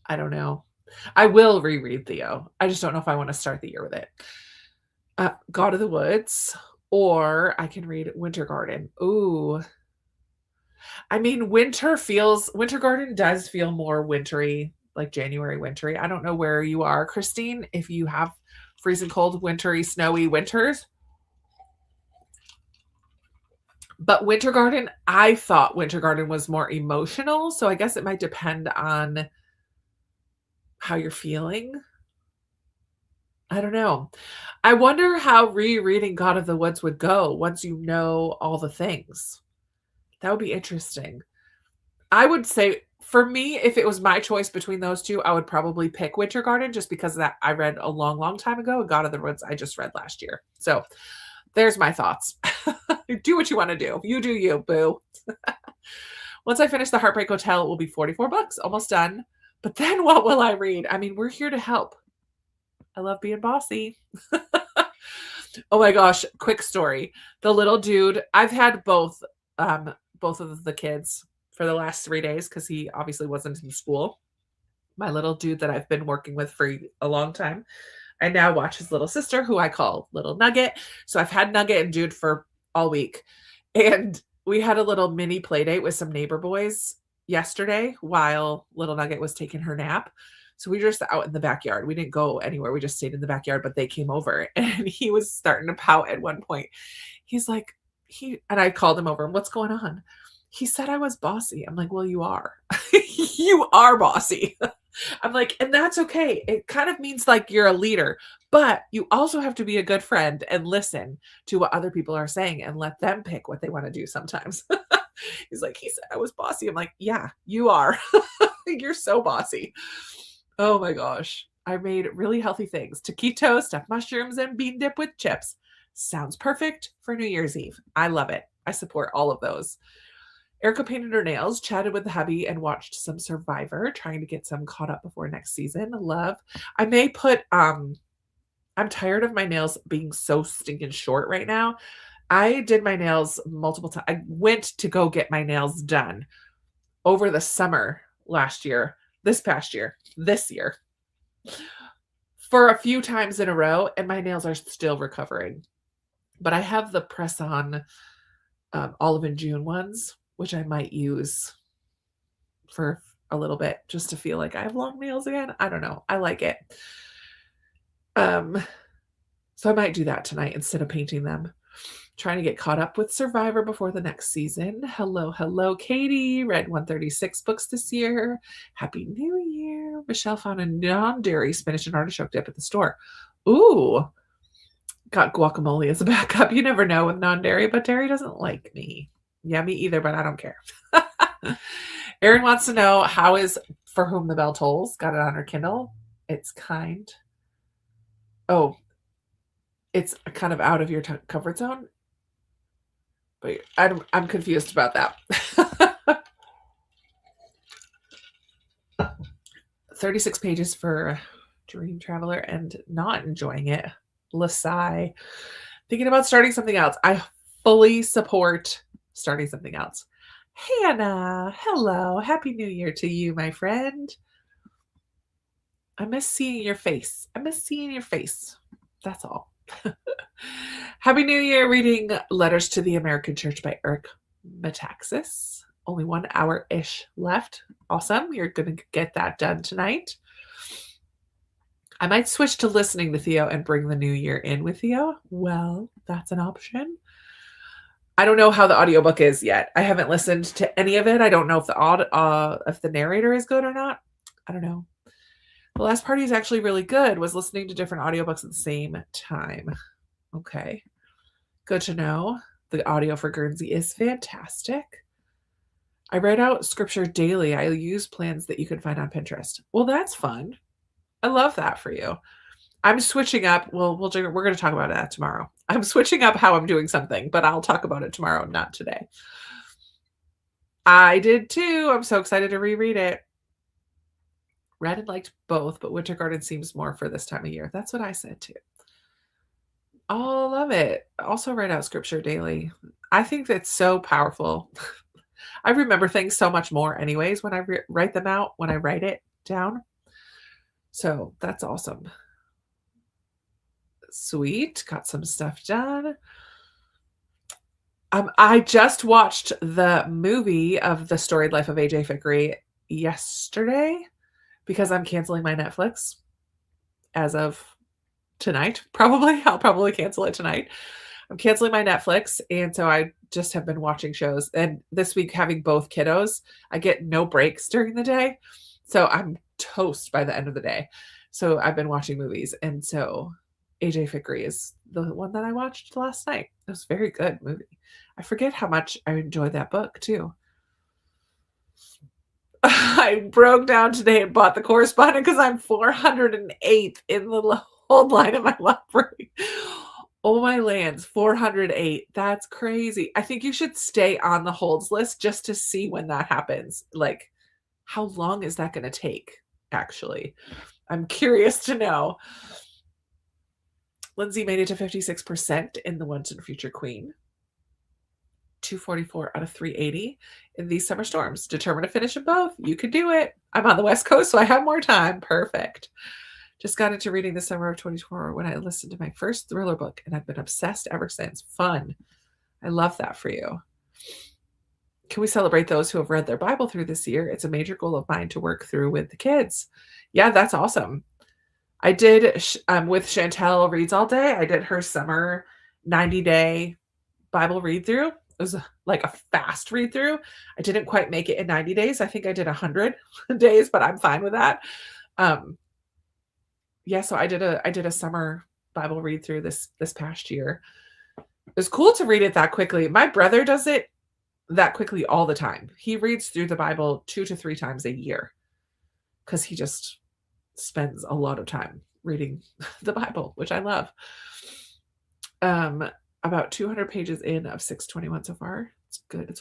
I don't know. I will reread Theo. I just don't know if I want to start the year with it. God of the Woods, or I can read Winter Garden. Ooh. I mean, Winter Garden does feel more wintry, like January wintry. I don't know where you are, Christine, if you have freezing cold, wintry, snowy winters. But Winter Garden, I thought Winter Garden was more emotional, so I guess it might depend on how you're feeling. I don't know. I wonder how rereading God of the Woods would go once you know all the things. That would be interesting. I would say, for me, if it was my choice between those two, I would probably pick Winter Garden, just because that I read a long, long time ago. God of the Woods I just read last year. So there's my thoughts. Do what you want to do. You do you, boo. Once I finish The Heartbreak Hotel, it will be 44 books, almost done. But then what will I read? I mean, we're here to help. I love being bossy. Oh my gosh, quick story. The little dude, I've had both of the kids for the last 3 days, because he obviously wasn't in school. My little dude that I've been working with for a long time. I now watch his little sister, who I call Little Nugget. So I've had Nugget and Dude for all week. And we had a little mini play date with some neighbor boys yesterday while Little Nugget was taking her nap. So we were just out in the backyard. We didn't go anywhere. We just stayed in the backyard, but they came over, and he was starting to pout at one point. He's like, and I called him over, and what's going on? He said I was bossy. I'm like, well, you are. You are bossy. I'm like, and that's okay. It kind of means like you're a leader, but you also have to be a good friend and listen to what other people are saying and let them pick what they want to do sometimes. He's like, he said I was bossy. I'm like, yeah, you are. You're so bossy. Oh my gosh. I made really healthy things. Taquito, stuffed mushrooms, and bean dip with chips. Sounds perfect for New Year's Eve. I love it. I support all of those. Erica painted her nails, chatted with the hubby, and watched some Survivor, trying to get some caught up before next season. Love. I may put, I'm tired of my nails being so stinking short right now. I did my nails multiple times. I went to go get my nails done over the summer this year, for a few times in a row, and my nails are still recovering. But I have the press-on Olive and June ones, which I might use for a little bit just to feel like I have long nails again. I don't know. I like it. So I might do that tonight instead of painting them. Trying to get caught up with Survivor before the next season. Hello, Katie. Read 136 books this year. Happy New Year. Michelle found a non-dairy spinach and artichoke dip at the store. Ooh. Got guacamole as a backup. You never know with non-dairy, but dairy doesn't like me. Yeah, me either, but I don't care. Erin wants to know, how is For Whom the Bell Tolls? Got it on her Kindle. It's kind. Oh, it's kind of out of your comfort zone. But I'm confused about that. 36 pages for Dream Traveler and not enjoying it. Lasai. Thinking about starting something else. I fully support starting something else. Hannah, hello. Happy New Year to you, my friend. I miss seeing your face. That's all. Happy New Year. Reading Letters to the American Church by Eric Metaxas. Only 1 hour-ish left. Awesome. You're going to get that done tonight. I might switch to listening to Theo and bring the new year in with Theo. Well, that's an option. I don't know how the audiobook is yet. I haven't listened to any of it. I don't know if the narrator is good or not. I don't know. The last party is actually really good. Was listening to different audiobooks at the same time. Okay. Good to know. The audio for Guernsey is fantastic. I write out scripture daily. I use plans that you can find on Pinterest. Well, that's fun. I love that for you. I'm switching up. Well, we're going to talk about that tomorrow. I'm switching up how I'm doing something, but I'll talk about it tomorrow, not today. I did too. I'm so excited to reread it. Read and liked both, but Winter Garden seems more for this time of year. That's what I said too. Oh, love it. Also write out scripture daily. I think that's so powerful. I remember things so much more anyways when I write them out, when I write it down. So that's awesome. Sweet. Got some stuff done. I just watched the movie of The Storied Life of AJ Fikry yesterday because I'm canceling my Netflix as of tonight. Probably. I'll probably cancel it tonight. I'm canceling my Netflix, and so I just have been watching shows. And this week, having both kiddos, I get no breaks during the day. So I'm toast by the end of the day. So I've been watching movies. And so AJ Fikry is the one that I watched last night. It was a very good movie. I forget how much I enjoyed that book too. I broke down today and bought the correspondent because I'm 408 in the hold line in my library. Oh my lands, 408. That's crazy. I think you should stay on the holds list just to see when that happens. Like, how long is that going to take, actually? I'm curious to know. Lindsay made it to 56% in the Once and Future Queen. 244 out of 380 in these summer storms. Determined to finish them both. You could do it. I'm on the West Coast, so I have more time. Perfect. Just got into reading the summer of 2024 when I listened to my first thriller book, and I've been obsessed ever since. Fun. I love that for you. Can we celebrate those who have read their Bible through this year? It's a major goal of mine to work through with the kids. Yeah, that's awesome. I did with Chantel Reads All Day. I did her summer 90-day Bible read through. It was like a fast read through. I didn't quite make it in 90 days. I think I did 100 days, but I'm fine with that. Yeah, so I did a summer Bible read through this past year. It was cool to read it that quickly. My brother does it that quickly all the time. He reads through the Bible 2 to 3 times a year because he just spends a lot of time reading the Bible, which I love. About 200 pages in of 621 so far. It's good. It's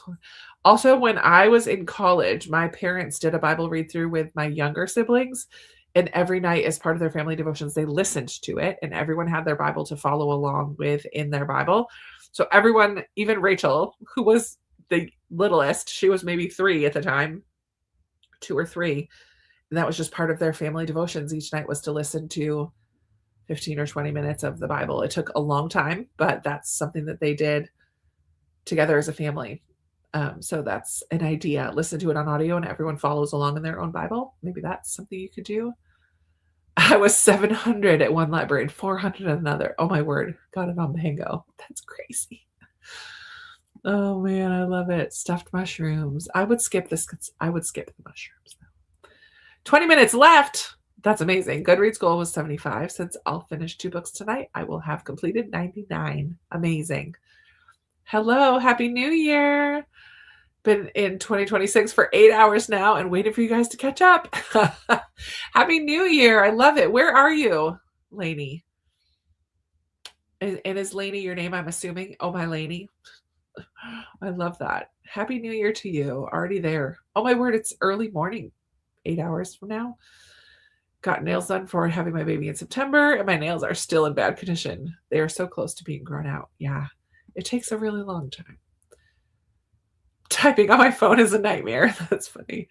also, when I was in college, my parents did a Bible read through with my younger siblings, and every night as part of their family devotions, they listened to it, and everyone had their Bible to follow along with in their Bible. So everyone, even Rachel, who was the littlest, she was maybe 3 at the time, 2 or 3. And that was just part of their family devotions. Each night was to listen to 15 or 20 minutes of the Bible. It took a long time, but that's something that they did together as a family. So that's an idea. Listen to it on audio and everyone follows along in their own Bible. Maybe that's something you could do. I was 700 at one library and 400 at another. Oh my word. Got it on Mango. That's crazy. Oh man, I love it. Stuffed mushrooms. I would skip this. I would skip the mushrooms though. 20 minutes left. That's amazing. Goodreads goal was 75. Since I'll finish 2 books tonight, I will have completed 99. Amazing. Hello. Happy New Year. Been in 2026 for 8 hours now and waiting for you guys to catch up. Happy New Year. I love it. Where are you, Lainey? And is Lainey your name, I'm assuming? Oh, my Lainey. I love that. Happy New Year to you. Already there. Oh, my word. It's early morning. 8 hours from now. Got nails done for having my baby in September, and my nails are still in bad condition. They are so close to being grown out. Yeah. It takes a really long time. Typing on my phone is a nightmare. That's funny.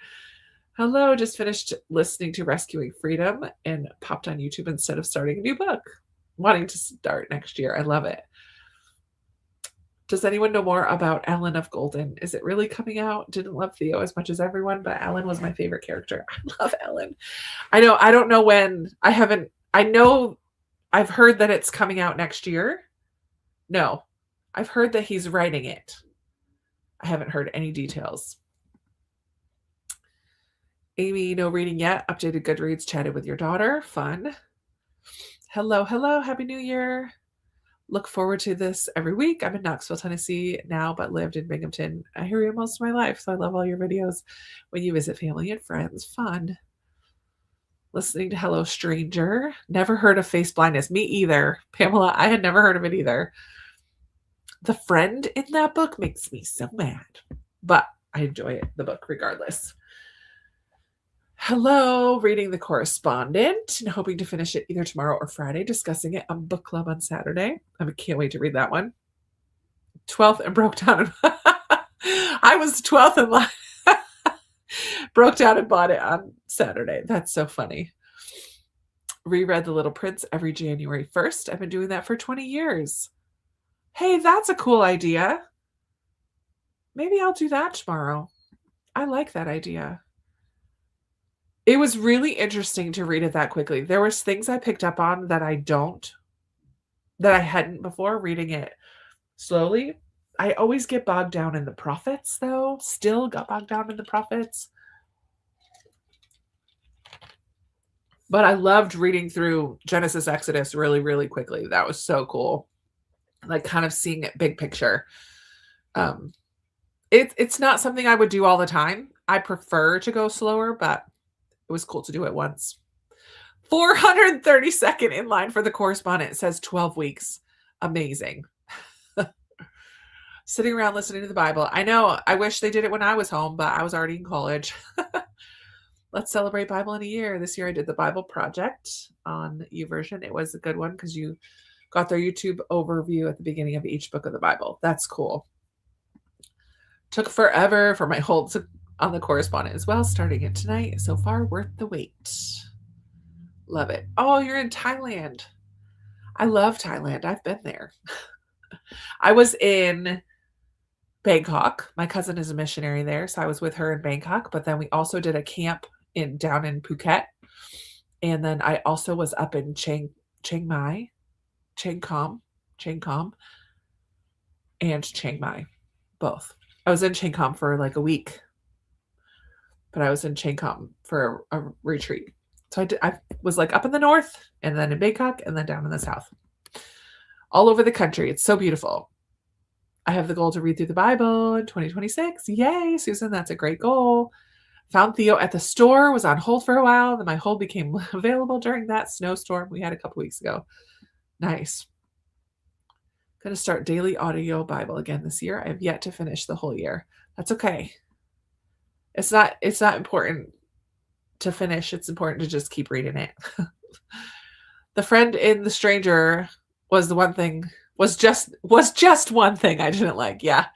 Hello, just finished listening to Rescuing Freedom and popped on YouTube instead of starting a new book. Wanting to start next year. I love it. Does anyone know more about Ellen of Golden? Is it really coming out? Didn't love Theo as much as everyone, but Ellen was my favorite character. I love Ellen. I don't know when. I know I've heard that it's coming out next year. No, I've heard that he's writing it. I haven't heard any details. Amy, no reading yet. Updated Goodreads, chatted with your daughter. Fun. Hello. Happy New Year. Look forward to this every week. I'm in Knoxville, Tennessee now, but lived in Binghamton area most of my life. So I love all your videos when you visit family and friends. Fun. Listening to Hello Stranger. Never heard of face blindness. Me either. Pamela, I had never heard of it either. The friend in that book makes me so mad, but I enjoy it, the book regardless. Hello, reading The Correspondent and hoping to finish it either tomorrow or Friday, discussing it on book club on Saturday. I can't wait to read that one. 12th and broke down. I was 12th in line. Broke down and bought it on Saturday. That's so funny. Reread The Little Prince every January 1st. I've been doing that for 20 years. Hey, that's a cool idea. Maybe I'll do that tomorrow. I like that idea. It was really interesting to read it that quickly. There was things I picked up on that I hadn't before reading it slowly. I always get bogged down in the prophets, though. Still got bogged down in the prophets. But I loved reading through Genesis, Exodus really, really quickly. That was so cool. Like kind of seeing it big picture. It's not something I would do all the time. I prefer to go slower, but it was cool to do it once. 432nd in line for The Correspondent. It says 12 weeks. Amazing. Sitting around listening to the Bible. I know. I wish they did it when I was home, but I was already in college. Let's celebrate Bible in a year. This year I did the Bible Project on YouVersion. It was a good one because you got their YouTube overview at the beginning of each book of the Bible. That's cool. Took forever for my hold on The Correspondent as well. Starting it tonight. So far, worth the wait. Love it. Oh, you're in Thailand. I love Thailand. I've been there. I was in Bangkok. My cousin is a missionary there, so I was with her in Bangkok. But then we also did a camp down in Phuket. And then I also was up in Chiang Kham, and Chiang Mai, both. I was in Chiang Kham for like a week, but I was in Chiang Kham for a retreat. So I was like up in the north and then in Bangkok and then down in the south. All over the country. It's so beautiful. I have the goal to read through the Bible in 2026. Yay, Susan, that's a great goal. Found Theo at the store, was on hold for a while, then my hold became available during that snowstorm we had a couple weeks ago. Nice. Going to start daily audio Bible again this year. I have yet to finish the whole year. That's okay. It's not important to finish. It's important to just keep reading it. The friend in The Stranger was just one thing I didn't like. Yeah.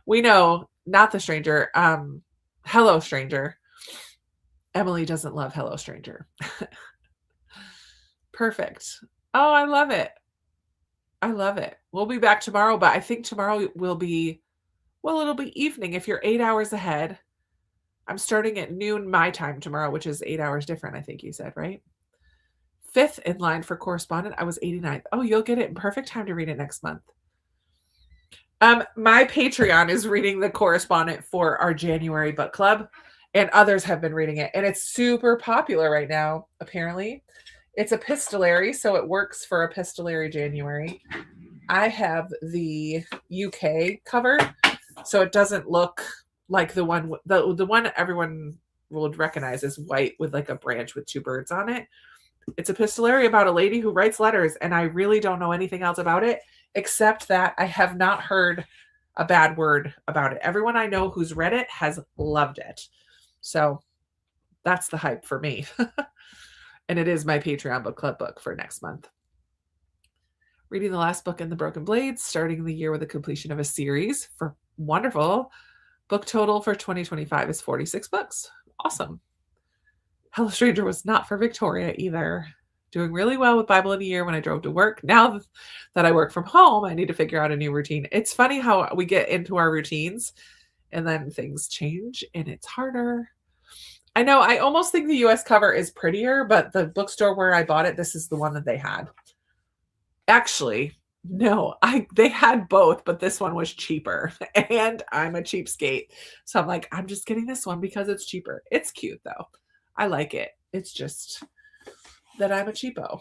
We know, not The Stranger. Hello Stranger. Emily doesn't love Hello Stranger. Perfect. Oh, I love it. I love it. We'll be back tomorrow, but I think tomorrow will be, well, it'll be evening if you're 8 hours ahead. I'm starting at noon my time tomorrow, which is 8 hours different, I think you said, right? 5th in line for correspondent. I was 89th. Oh, you'll get it in perfect time to read it next month. My Patreon is reading the correspondent for our January book club, and others have been reading it, and it's super popular right now, apparently. It's epistolary, so it works for epistolary January. I have the UK cover, so it doesn't look like the one everyone would recognize is white with like a branch with two birds on it. It's epistolary about a lady who writes letters, and I really don't know anything else about it, except that I have not heard a bad word about it. Everyone I know who's read it has loved it. So that's the hype for me. And it is my Patreon book club book for next month. Reading the last book in the Broken Blades, starting the year with the completion of a series for wonderful. Book total for 2025 is 46 books. Awesome. Hello Stranger was not for Victoria either. Doing really well with Bible in a year when I drove to work. Now that I work from home, I need to figure out a new routine. It's funny how we get into our routines and then things change and it's harder. I know, I almost think the US cover is prettier, but the bookstore where I bought it, this is the one that they had. Actually, no, they had both, but this one was cheaper. And I'm a cheapskate. So I'm like, I'm just getting this one because it's cheaper. It's cute though. I like it. It's just that I'm a cheapo.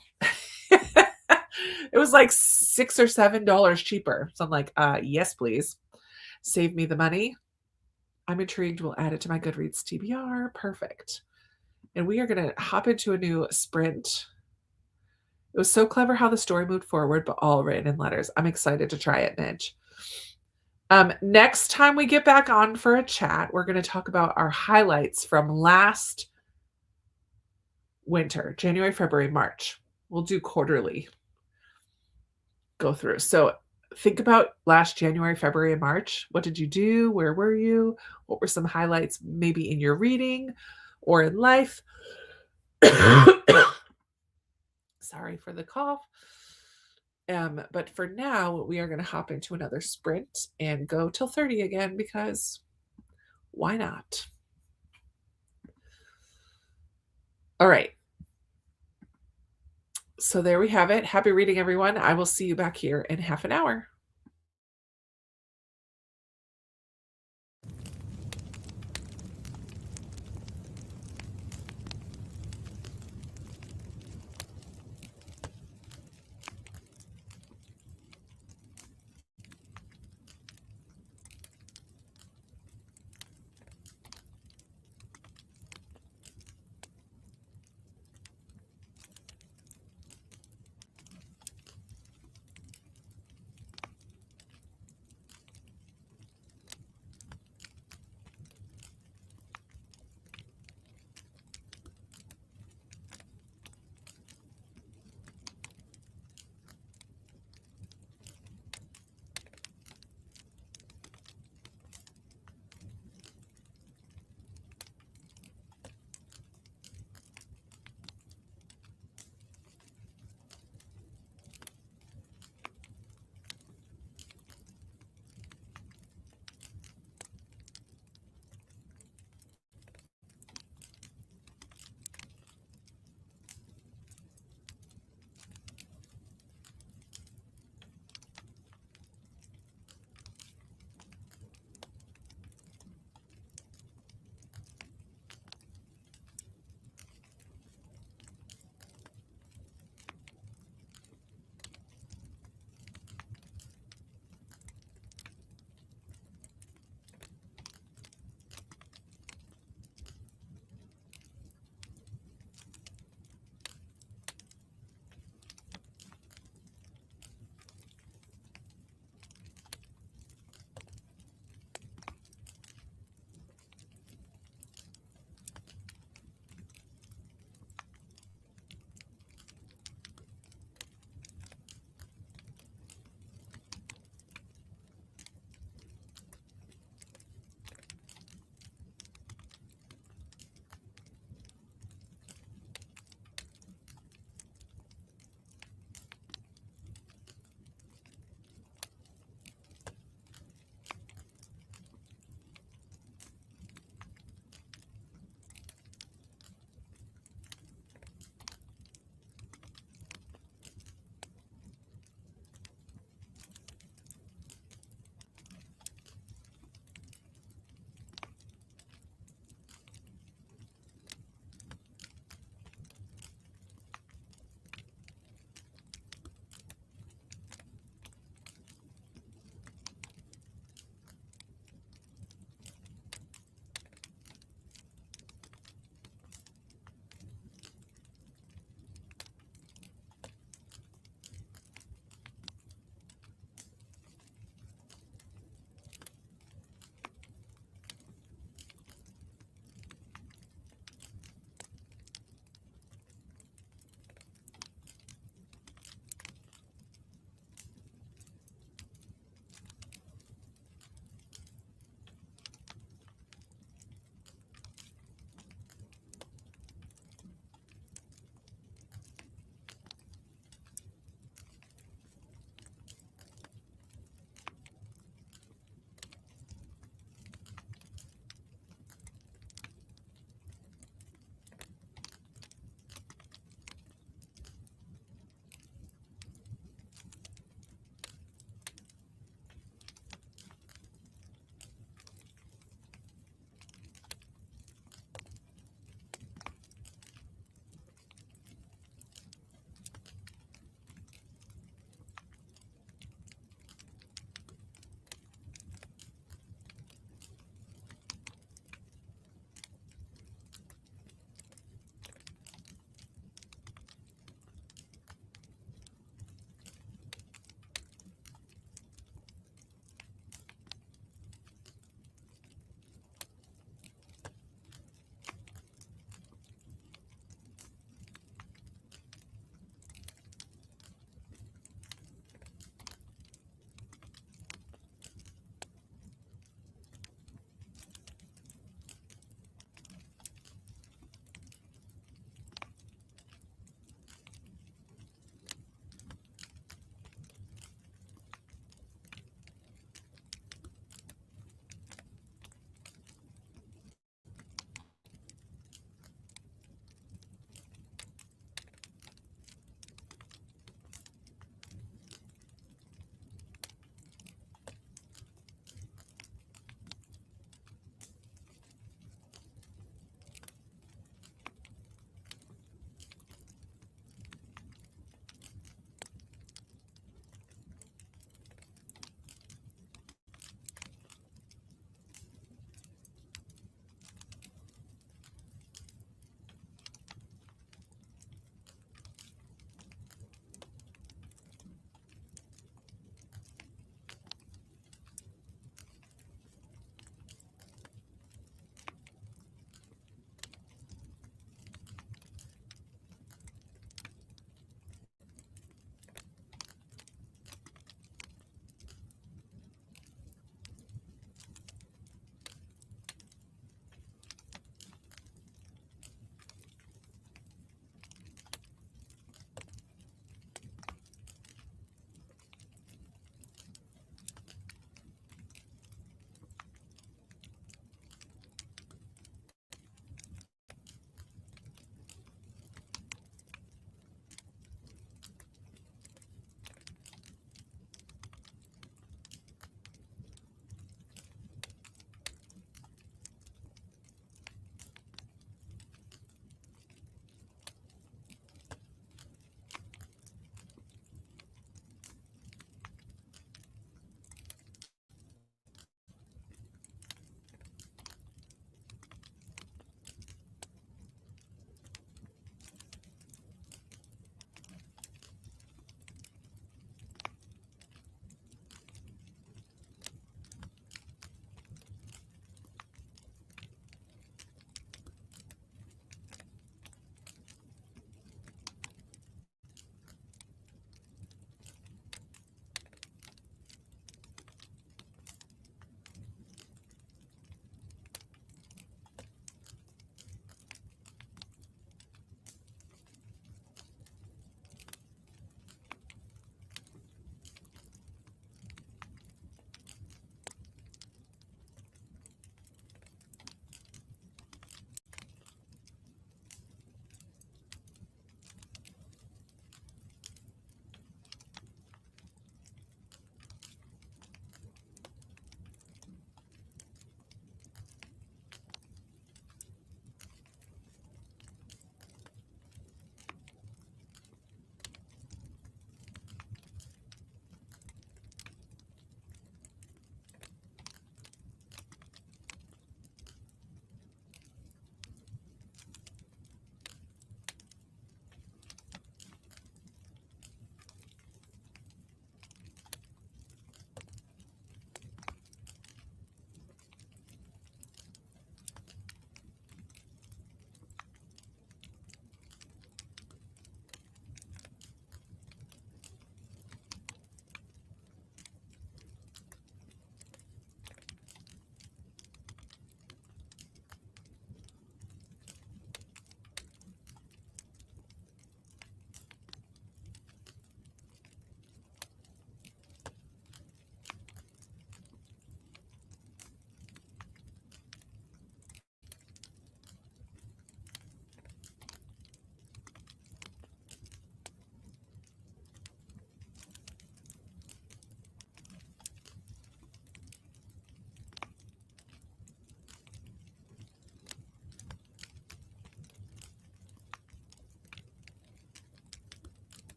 It was like $6 or $7 cheaper. So I'm like, yes, please. Save me the money. I'm intrigued. We'll add it to my Goodreads TBR. Perfect. And we are going to hop into a new sprint. It was so clever how the story moved forward, but all written in letters. I'm excited to try it, Midge. Next time we get back on for a chat, we're going to talk about our highlights from last winter, January, February, March. We'll do quarterly go through. So think about last January, February, and March. What did you do? Where were you? What were some highlights maybe in your reading or in life? Sorry for the cough. But for now, we are going to hop into another sprint and go till 30 again because why not? All right. So there we have it. Happy reading, everyone. I will see you back here in half an hour.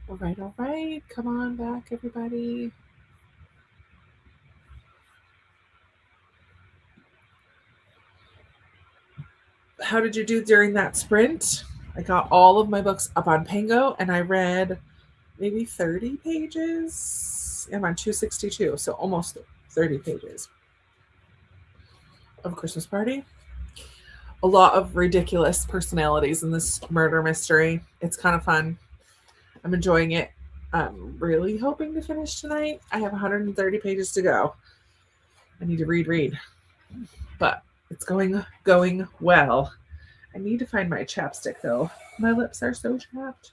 All right, all right. Come on back, everybody. How did you do during that sprint? I got all of my books up on Pango and I read maybe 30 pages. I'm on 262, so almost 30 pages of Christmas Party. A lot of ridiculous personalities in this murder mystery. It's kind of fun. I'm enjoying it. I'm really hoping to finish tonight. I have 130 pages to go. I need to read. But it's going well. I need to find my chapstick though. My lips are so chapped.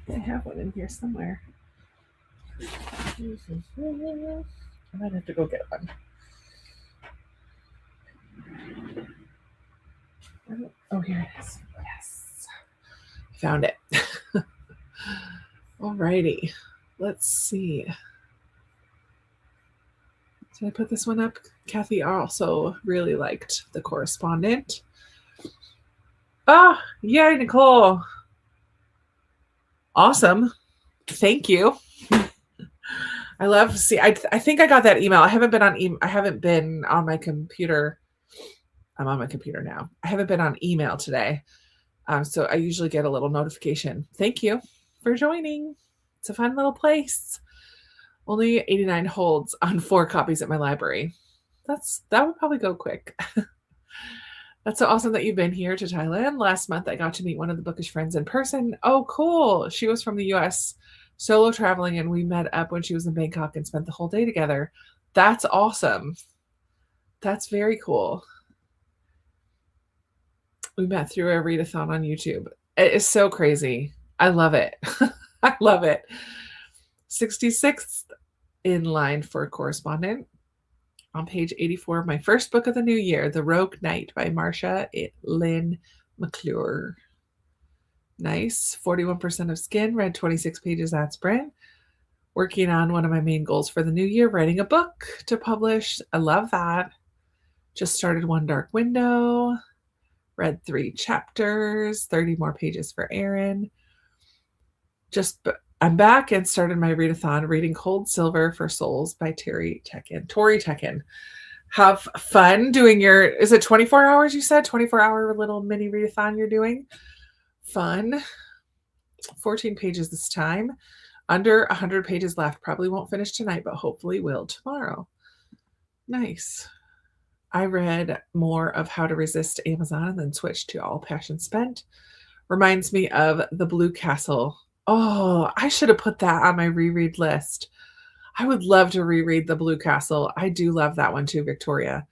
I have one in here somewhere. I might have to go get one. Oh, here it is. Yes. Found it. Alrighty. Let's see. Did I put this one up? Kathy also really liked The Correspondent. Ah, yay, Nicole. Awesome. Thank you. I love to see. I think I got that email. I haven't been on my computer. I'm on my computer now. I haven't been on email today. So I usually get a little notification. Thank you for joining. It's a fun little place. Only 89 holds on 4 copies at my library. That would probably go quick. That's so awesome that you've been here to Thailand. Last month, I got to meet one of the bookish friends in person. Oh, cool. She was from the U.S., solo traveling, and we met up when she was in Bangkok and spent the whole day together. That's awesome. That's very cool. We met through a readathon on YouTube. It is so crazy. I love it. I love it. 66th in line for a correspondent. On page 84 of my first book of the new year, The Rogue Knight by Marcia Lynn McClure. Nice. 41% of skin. Read 26 pages that sprint. Working on one of my main goals for the new year, writing a book to publish. I love that. Just started One Dark Window. Read 3 chapters, 30 more pages for Aaron. I'm back and started my readathon, reading Cold Silver for Souls by Tori Tekin. Have fun doing is it 24 hours you said? 24-hour little mini readathon you're doing? Fun. 14 pages this time. Under 100 pages left. Probably won't finish tonight, but hopefully will tomorrow. Nice. I read more of How to Resist Amazon and then switched to All Passion Spent. Reminds me of The Blue Castle. Oh, I should have put that on my reread list. I would love to reread The Blue Castle. I do love that one too, Victoria.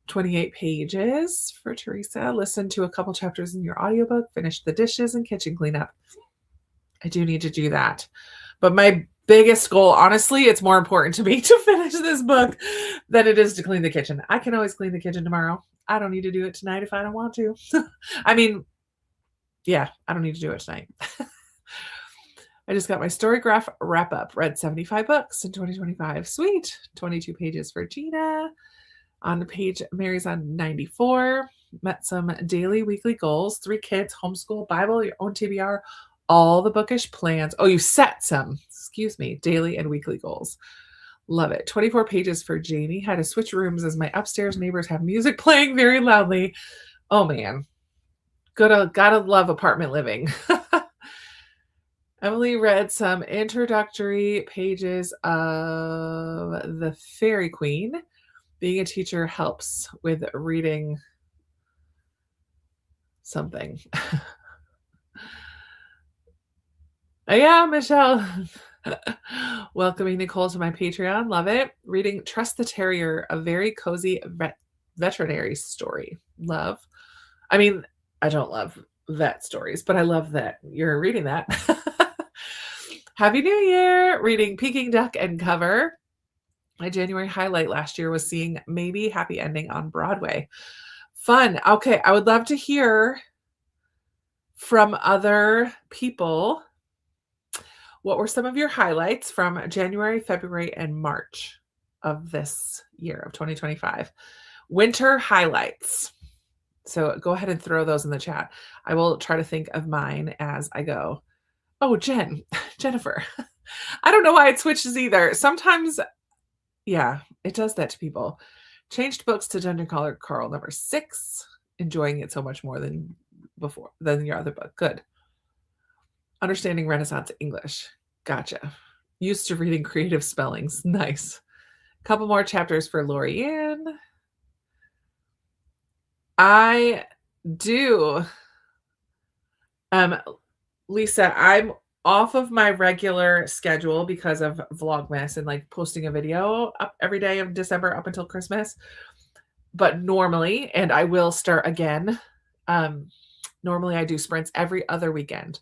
28 pages for Teresa. Listen to a couple chapters in your audiobook. Finish the dishes and kitchen cleanup. I do need to do that. But my biggest goal, honestly, it's more important to me to finish this book than it is to clean the kitchen. I can always clean the kitchen tomorrow. I don't need to do it tonight if I don't want to. I mean, yeah, I don't need to do it tonight. I just got my Storygraph wrap up. Read 75 books in 2025. Sweet. 22 pages for Gina. On the page, Mary's on 94. Met some daily, weekly goals. 3 kids, homeschool, Bible, your own TBR, all the bookish plans. Oh, you set some, daily and weekly goals. Love it. 24 pages for Jamie. Had to switch rooms as my upstairs neighbors have music playing very loudly. Oh, man. Gotta love apartment living. Emily read some introductory pages of The Fairy Queen. Being a teacher helps with reading something. Yeah, Michelle. Welcoming Nicole to my Patreon. Love it. Reading Trust the Terrier, a very cozy veterinary story. Love. I mean, I don't love vet stories, but I love that you're reading that. Happy New Year. Reading Peking Duck and Cover. My January highlight last year was seeing Maybe Happy Ending on Broadway. Fun. Okay, I would love to hear from other people. What were some of your highlights from January, February, and March of this year of 2025? Winter highlights. So go ahead and throw those in the chat. I will try to think of mine as I go. Oh, Jennifer. I don't know why it switches either. Sometimes, yeah, it does that to people. Changed books to Dungeon Crawler Carl number 6. Enjoying it so much more than before, than your other book. Good. Understanding Renaissance English. Gotcha. Used to reading creative spellings. Nice. Couple more chapters for Lori Ann. I do. Lisa, I'm off of my regular schedule because of Vlogmas and like posting a video up every day of December up until Christmas. But normally, and I will start again, normally I do sprints every other weekend.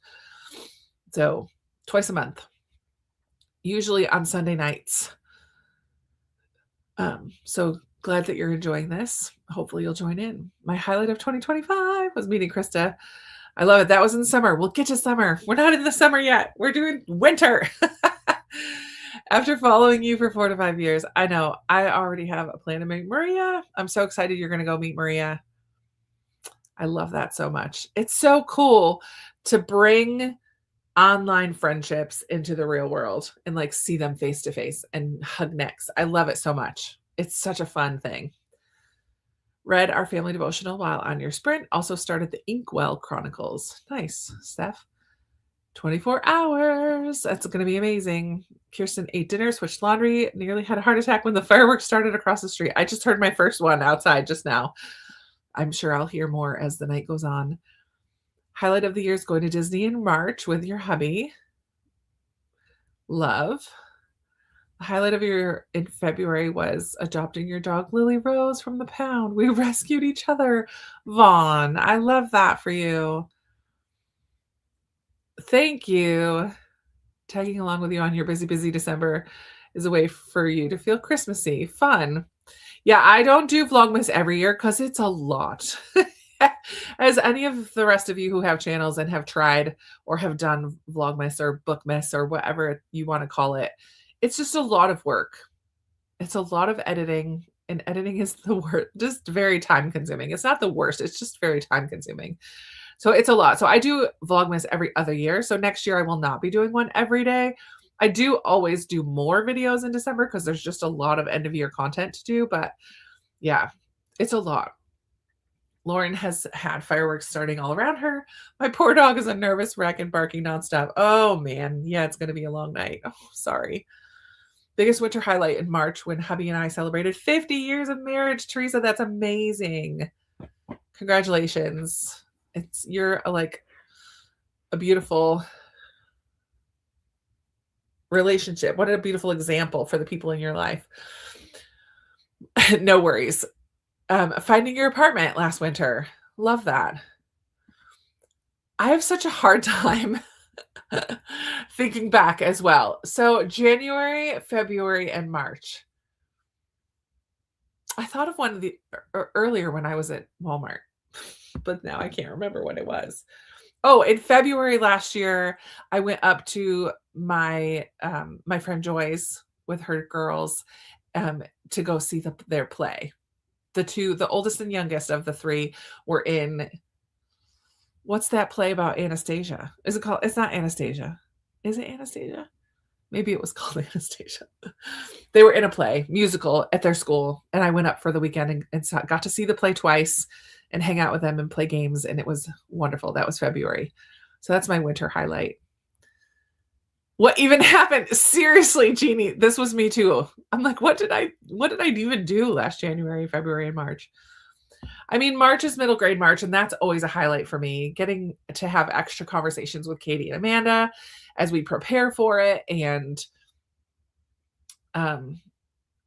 So twice a month, usually on Sunday nights. So glad that you're enjoying this. Hopefully you'll join in. My highlight of 2025 was meeting Krista. I love it. That was in summer. We'll get to summer. We're not in the summer yet. We're doing winter. After following you for 4 to 5 years, I know I already have a plan to meet Maria. I'm so excited you're going to go meet Maria. I love that so much. It's so cool to bring online friendships into the real world and like see them face to face and hug necks. I love it so much. It's such a fun thing. Read our family devotional while on your sprint. Also started the Inkwell Chronicles. Nice, Steph. 24 hours. That's going to be amazing. Kirsten ate dinner, switched laundry, nearly had a heart attack when the fireworks started across the street. I just heard my first one outside just now. I'm sure I'll hear more as the night goes on. Highlight of the year is going to Disney in March with your hubby. Love. The highlight of your in February was adopting your dog Lily Rose from the pound. We rescued each other. Vaughn, I love that for you. Thank you. Tagging along with you on your busy December is a way for you to feel Christmassy. Fun. Yeah, I don't do Vlogmas every year because it's a lot. As any of the rest of you who have channels and have tried or have done Vlogmas or Bookmas or whatever you want to call it, it's just a lot of work. It's a lot of editing, and editing is the worst, just very time consuming. It's not the worst, it's just very time consuming. So it's a lot. So I do Vlogmas every other year. So next year I will not be doing one every day. I do always do more videos in December because there's just a lot of end of year content to do. But yeah, it's a lot. Lauren has had fireworks starting all around her. My poor dog is a nervous wreck and barking nonstop. Oh man, yeah, it's going to be a long night. Oh, sorry. Biggest winter highlight in March when hubby and I celebrated 50 years of marriage. Teresa, that's amazing. Congratulations. You're like a beautiful relationship. What a beautiful example for the people in your life. No worries. Finding your apartment last winter. Love that. I have such a hard time thinking back as well. So January, February, and March. I thought of one of the earlier when I was at Walmart, but now I can't remember what it was. Oh, in February last year, I went up to my my friend Joy's with her girls to go see their play. The oldest and youngest of the 3 were in, what's that play about Anastasia? Is it called, it's not Anastasia. Is it Anastasia? Maybe it was called Anastasia. They were in a play, musical at their school. And I went up for the weekend and got to see the play twice and hang out with them and play games. And it was wonderful. That was February. So that's my winter highlight. What even happened? Seriously, Jeannie, this was me too. I'm like, what did I even do last January, February, and March? I mean, March is middle grade March, and that's always a highlight for me, getting to have extra conversations with Katie and Amanda as we prepare for it, and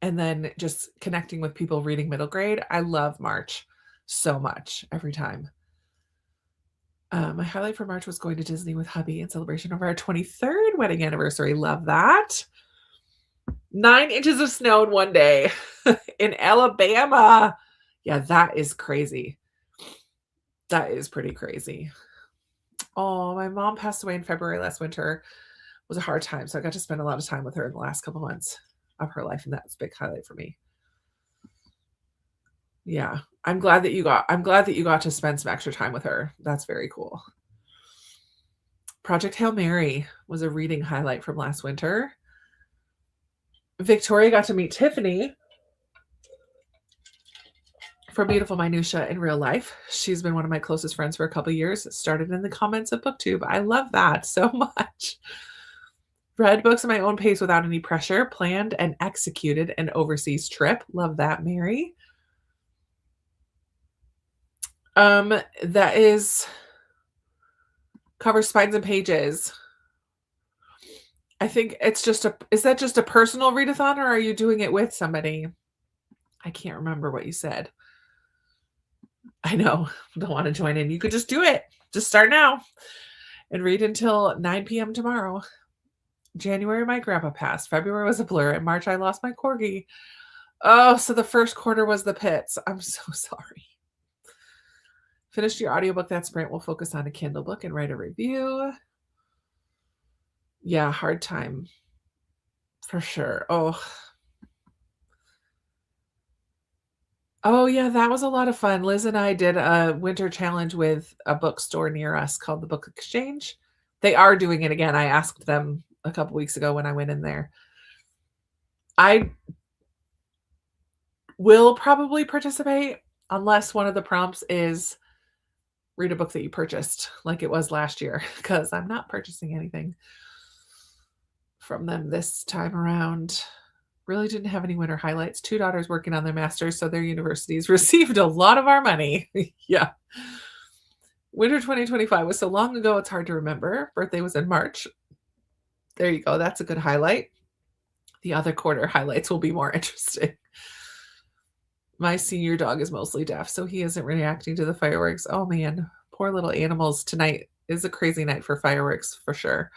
then just connecting with people reading middle grade. I love March so much every time. My highlight for March was going to Disney with hubby in celebration of our 23rd wedding anniversary. Love that. 9 inches of snow in one day in Alabama. Yeah, that is crazy. That is pretty crazy. Oh, my mom passed away in February last winter. It was a hard time. So I got to spend a lot of time with her in the last couple months of her life. And that's a big highlight for me. Yeah. I'm glad that you got to spend some extra time with her. That's very cool. Project Hail Mary was a reading highlight from last winter. Victoria got to meet Tiffany for Beautiful Minutia in real life. She's been one of my closest friends for a couple years. It started in the comments of BookTube. I love that so much. Read books at my own pace without any pressure. Planned and executed an overseas trip. Love that, Mary. That is Cover Spines and Pages. I think it's is that just a personal readathon, or are you doing it with somebody? I can't remember what you said. I know. Don't want to join in. You could just do it. Just start now and read until 9 p.m. tomorrow. January, my grandpa passed. February was a blur. In March, I lost my corgi. Oh, so the first quarter was the pits. I'm so sorry. Finished your audiobook that sprint. We'll focus on a Kindle book and write a review. Yeah, hard time. For sure. Oh, yeah, that was a lot of fun. Liz and I did a winter challenge with a bookstore near us called the Book Exchange. They are doing it again. I asked them a couple weeks ago when I went in there. I will probably participate unless one of the prompts is read a book that you purchased, like it was last year, because I'm not purchasing anything from them this time around. Really didn't have any winter highlights. 2 daughters working on their masters, so their universities received a lot of our money. Yeah. Winter 2025 was so long ago, it's hard to remember. Birthday was in March. There you go. That's a good highlight. The other quarter highlights will be more interesting. My senior dog is mostly deaf, so he isn't reacting to the fireworks. Oh, man. Poor little animals. Tonight is a crazy night for fireworks, for sure.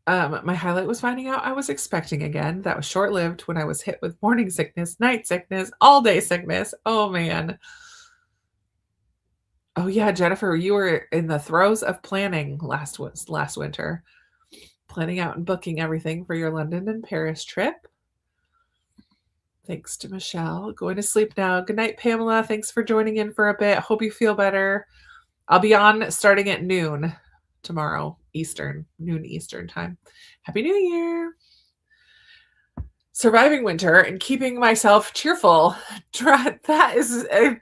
My highlight was finding out I was expecting again. That was short-lived when I was hit with morning sickness, night sickness, all-day sickness. Oh, man. Oh, yeah, Jennifer, you were in the throes of planning last winter. Planning out and booking everything for your London and Paris trip. Thanks to Michelle. Going to sleep now. Good night, Pamela. Thanks for joining in for a bit. Hope you feel better. I'll be on starting at noon tomorrow, noon Eastern time. Happy New Year. Surviving winter and keeping myself cheerful. That is an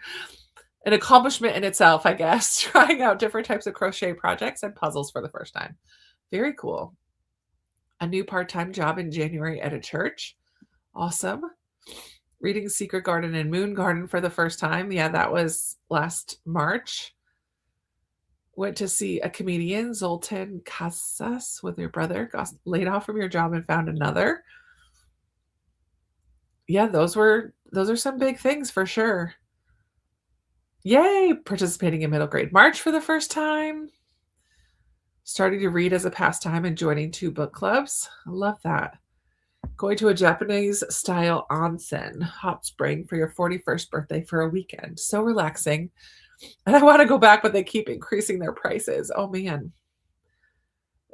accomplishment in itself, I guess. Trying out different types of crochet projects and puzzles for the first time. Very cool. A new part-time job in January at a church. Awesome. Reading Secret Garden and Moon Garden for the first time. Yeah, that was last March. Went to see a comedian, Zoltan Casas, with your brother. Got laid off from your job and found another. Yeah, those are some big things for sure. Yay! Participating in middle grade March for the first time. Starting to read as a pastime and joining 2 book clubs. I love that. Going to a Japanese-style onsen hot spring for your 41st birthday for a weekend. So relaxing. And I want to go back, but they keep increasing their prices. Oh, man.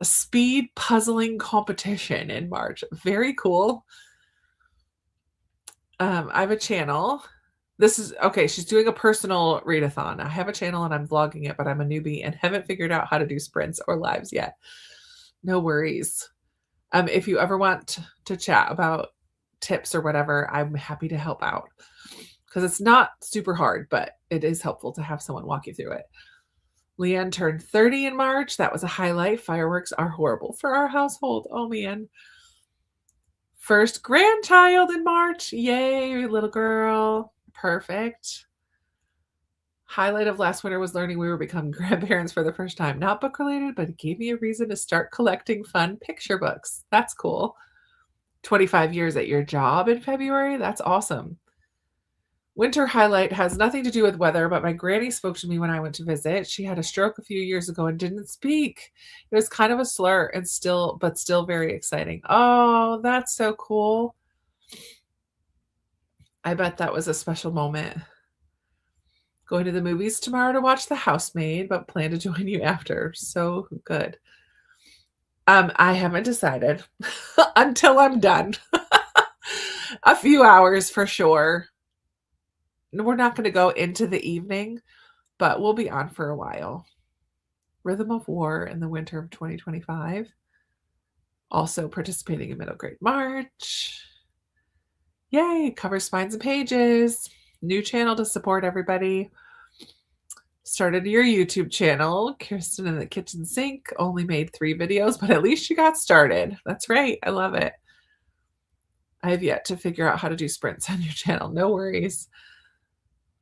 A speed puzzling competition in March. Very cool. I have a channel. This is, okay, she's doing a personal readathon. I have a channel and I'm vlogging it, but I'm a newbie and haven't figured out how to do sprints or lives yet. No worries. If you ever want to chat about tips or whatever, I'm happy to help out. Because it's not super hard, but it is helpful to have someone walk you through it. Leanne turned 30 in March. That was a highlight. Fireworks are horrible for our household. Oh, man. First grandchild in March. Yay, little girl. Perfect. Highlight of last winter was learning we were becoming grandparents for the first time. Not book related, but it gave me a reason to start collecting fun picture books. That's cool. 25 years at your job in February. That's awesome. Winter highlight has nothing to do with weather, but my granny spoke to me when I went to visit. She had a stroke a few years ago and didn't speak. It was kind of a slur and still very exciting. Oh, that's so cool. I bet that was a special moment. Going to the movies tomorrow to watch The Housemaid, but plan to join you after. So good. I haven't decided until I'm done. A few hours for sure. we're not going to go into the evening, but we'll be on for a while. Rhythm of War in the winter of 2025. Also participating in Middle Grade March. Yay, cover spines and pages. New channel to support everybody. Started your YouTube channel, Kirsten in the Kitchen Sink. Only made 3 videos, but at least you got started. That's right. I love it. I have yet to figure out how to do sprints on your channel. No worries.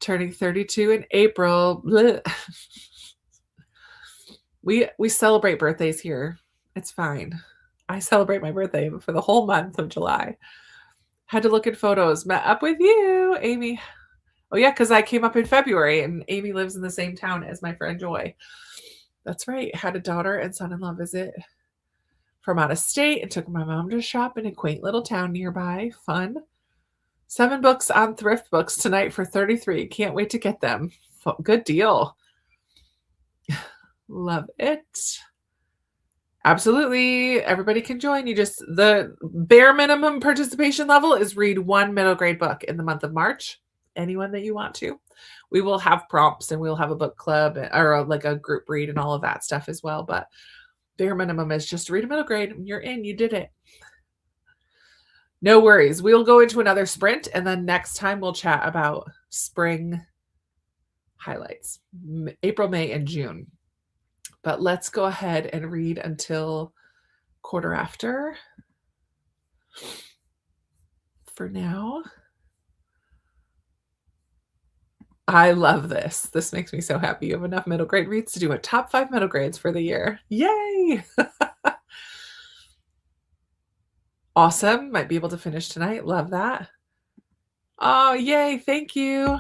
Turning 32 in April. We celebrate birthdays here. It's fine. I celebrate my birthday for the whole month of July. Had to look at photos. Met up with you, Amy. Oh, yeah, because I came up in February, and Amy lives in the same town as my friend Joy. That's right. Had a daughter and son-in-law visit from out of state and took my mom to shop in a quaint little town nearby. Fun. 7 books on Thrift Books tonight for $33. Can't wait to get them. Good deal. Love it. Absolutely. Everybody can join. The bare minimum participation level is read 1 middle grade book in the month of March. Anyone that you want to. We will have prompts and we'll have a book club or like a group read and all of that stuff as well. But bare minimum is just read a middle grade and you're in. You did it. No worries. We'll go into another sprint and then next time we'll chat about spring highlights, April, May, and June. But let's go ahead and read until quarter after for now. I love this. This makes me so happy. You have enough middle grade reads to do a top 5 middle grades for the year. Yay! Awesome. Might be able to finish tonight. Love that. Oh, yay. Thank you.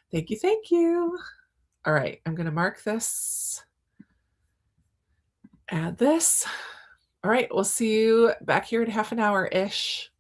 Thank you. Thank you. All right. I'm going to mark this. Add this. All right. We'll see you back here in half an hour-ish.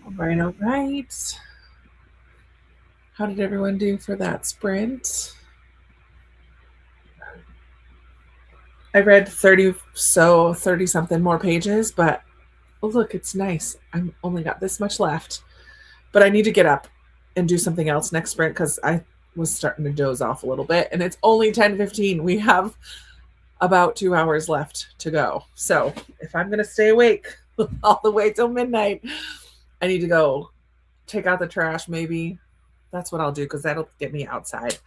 All right. How did everyone do for that sprint? I read 30 something more pages, but oh, look, it's nice. I'm only got this much left. But I need to get up and do something else next sprint because I was starting to doze off a little bit. And it's only 10:15. We have about 2 hours left to go. So if I'm going to stay awake all the way till midnight, I need to go take out the trash maybe. That's what I'll do because that'll get me outside,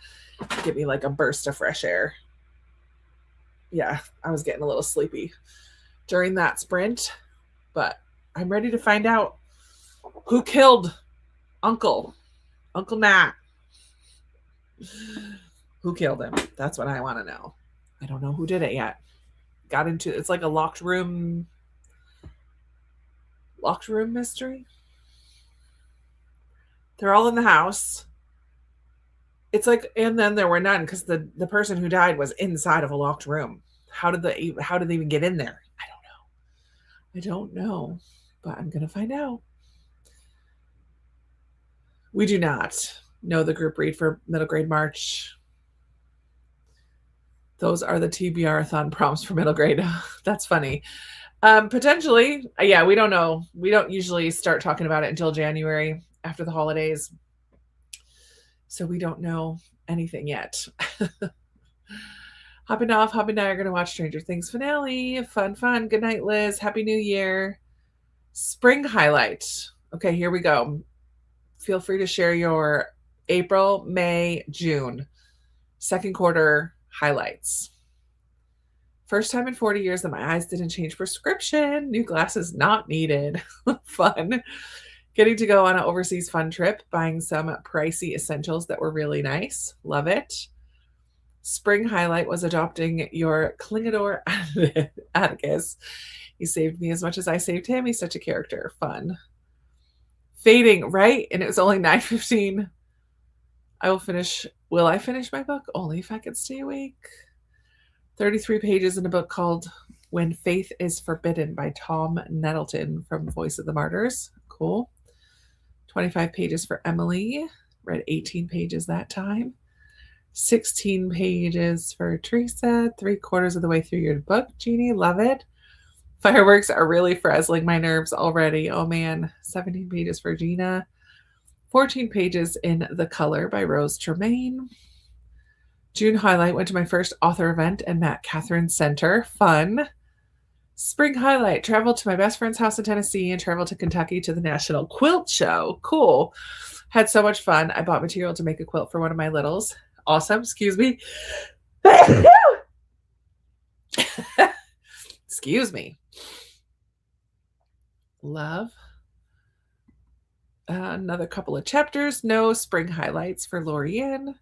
get me like a burst of fresh air. Yeah, I was getting a little sleepy during that sprint, but I'm ready to find out who killed Uncle Nat. Who killed him? That's what I want to know. I don't know who did it yet. Got into it's like a locked room mystery. They're all in the house. It's like, and then there were none because the person who died was inside of a locked room. How did they even get in there? I don't know, but I'm gonna find out. We do not know the group read for middle grade March. Those are the TBR-a-thon prompts for middle grade. That's funny. Potentially, yeah, we don't know. We don't usually start talking about it until January after the holidays. So we don't know anything yet. Hopping and I are going to watch Stranger Things finale. Fun. Good night, Liz. Happy New Year. Spring highlight. Okay, here we go. Feel free to share your April, May, June, second quarter highlights. First time in 40 years that my eyes didn't change prescription. New glasses not needed. Fun. Getting to go on an overseas fun trip, buying some pricey essentials that were really nice. Love it. Spring highlight was adopting your Klingador Atticus. He saved me as much as I saved him. He's such a character. Fun. Fading, right? And it was only 9:15. Will I finish my book? Only if I can stay awake. 33 pages in a book called When Faith is Forbidden by Tom Nettleton from Voice of the Martyrs. Cool. 25 pages for Emily. Read 18 pages that time. 16 pages for Teresa. 3/4 of the way through your book, Jeannie. Love it. Fireworks are really frazzling my nerves already. Oh man. 17 pages for Gina. 14 pages in The Color by Rose Tremaine. June highlight, went to my first author event and met Catherine Center. Fun. Spring highlight, traveled to my best friend's house in Tennessee and traveled to Kentucky to the National Quilt Show. Cool. Had so much fun. I bought material to make a quilt for one of my littles. Awesome. Excuse me. Excuse me. Love. Another couple of chapters. No spring highlights for Lorianne.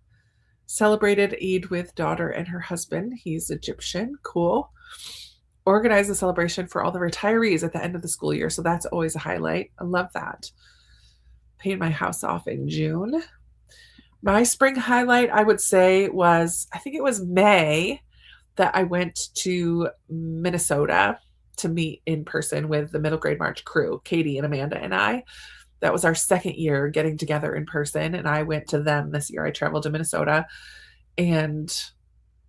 Celebrated Eid with daughter and her husband. He's Egyptian. Cool. Organized a celebration for all the retirees at the end of the school year. So that's always a highlight. I love that. Paid my house off in June. My spring highlight, I would say, was, I think it was May that I went to Minnesota to meet in person with the middle grade March crew, Katie and Amanda and I. That was our second year getting together in person, and I went to them this year. I traveled to Minnesota, and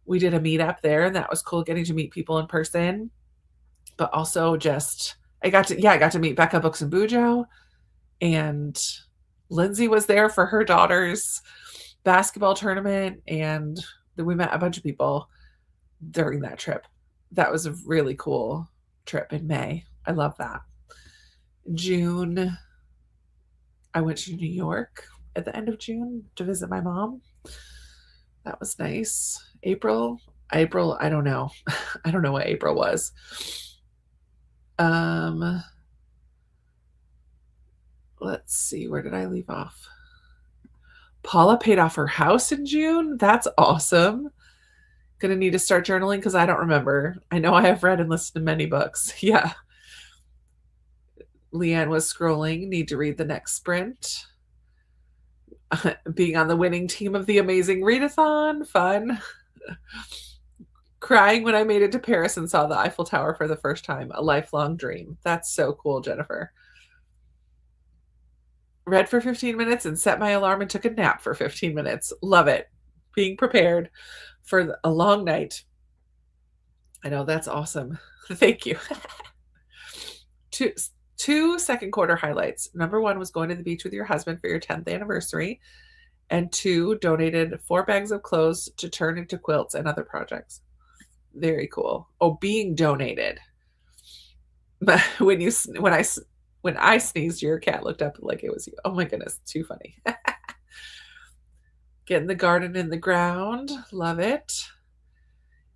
we did a meetup there, and that was cool getting to meet people in person. But also just, I got to meet Becca Books and Bujo, and Lindsay was there for her daughter's basketball tournament, and then we met a bunch of people during that trip. That was a really cool trip in May. I love that. June, I went to New York at the end of June to visit my mom. That was nice. April, I don't know. I don't know what April was. Let's see, where did I leave off? Paula paid off her house in June. That's awesome. Gonna need to start journaling because I don't remember. I know I have read and listened to many books. Yeah. Leanne was scrolling. Need to read the next sprint. Being on the winning team of the Amazing Readathon. Fun. Crying when I made it to Paris and saw the Eiffel Tower for the first time. A lifelong dream. That's so cool, Jennifer. read for 15 minutes and set my alarm and took a nap for 15 minutes. Love it. Being prepared for a long night. I know, that's awesome. Thank you. Two second quarter highlights. Number one was going to the beach with your husband for your 10th anniversary. And 2, donated 4 bags of clothes to turn into quilts and other projects. Very cool. Oh, being donated. But when I sneezed, your cat looked up like it was you. Oh my goodness, too funny. Getting the garden in the ground. Love it.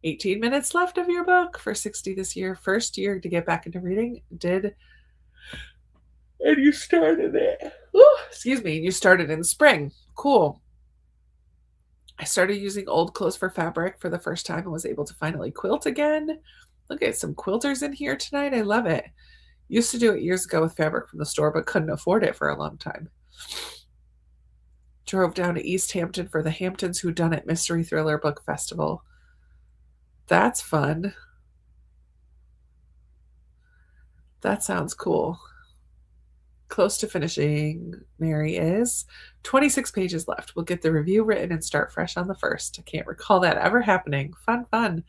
18 minutes left of your book for 60 this year. First year to get back into reading. And you started it. Ooh, excuse me. You started in spring. Cool. I started using old clothes for fabric for the first time and was able to finally quilt again. Look at some quilters in here tonight. I love it. Used to do it years ago with fabric from the store, but couldn't afford it for a long time. Drove down to East Hampton for the Hamptons Whodunit Mystery Thriller Book Festival. That's fun. That sounds cool. Close to finishing, Mary is. 26 pages left. We'll get the review written and start fresh on the 1st. I can't recall that ever happening. Fun.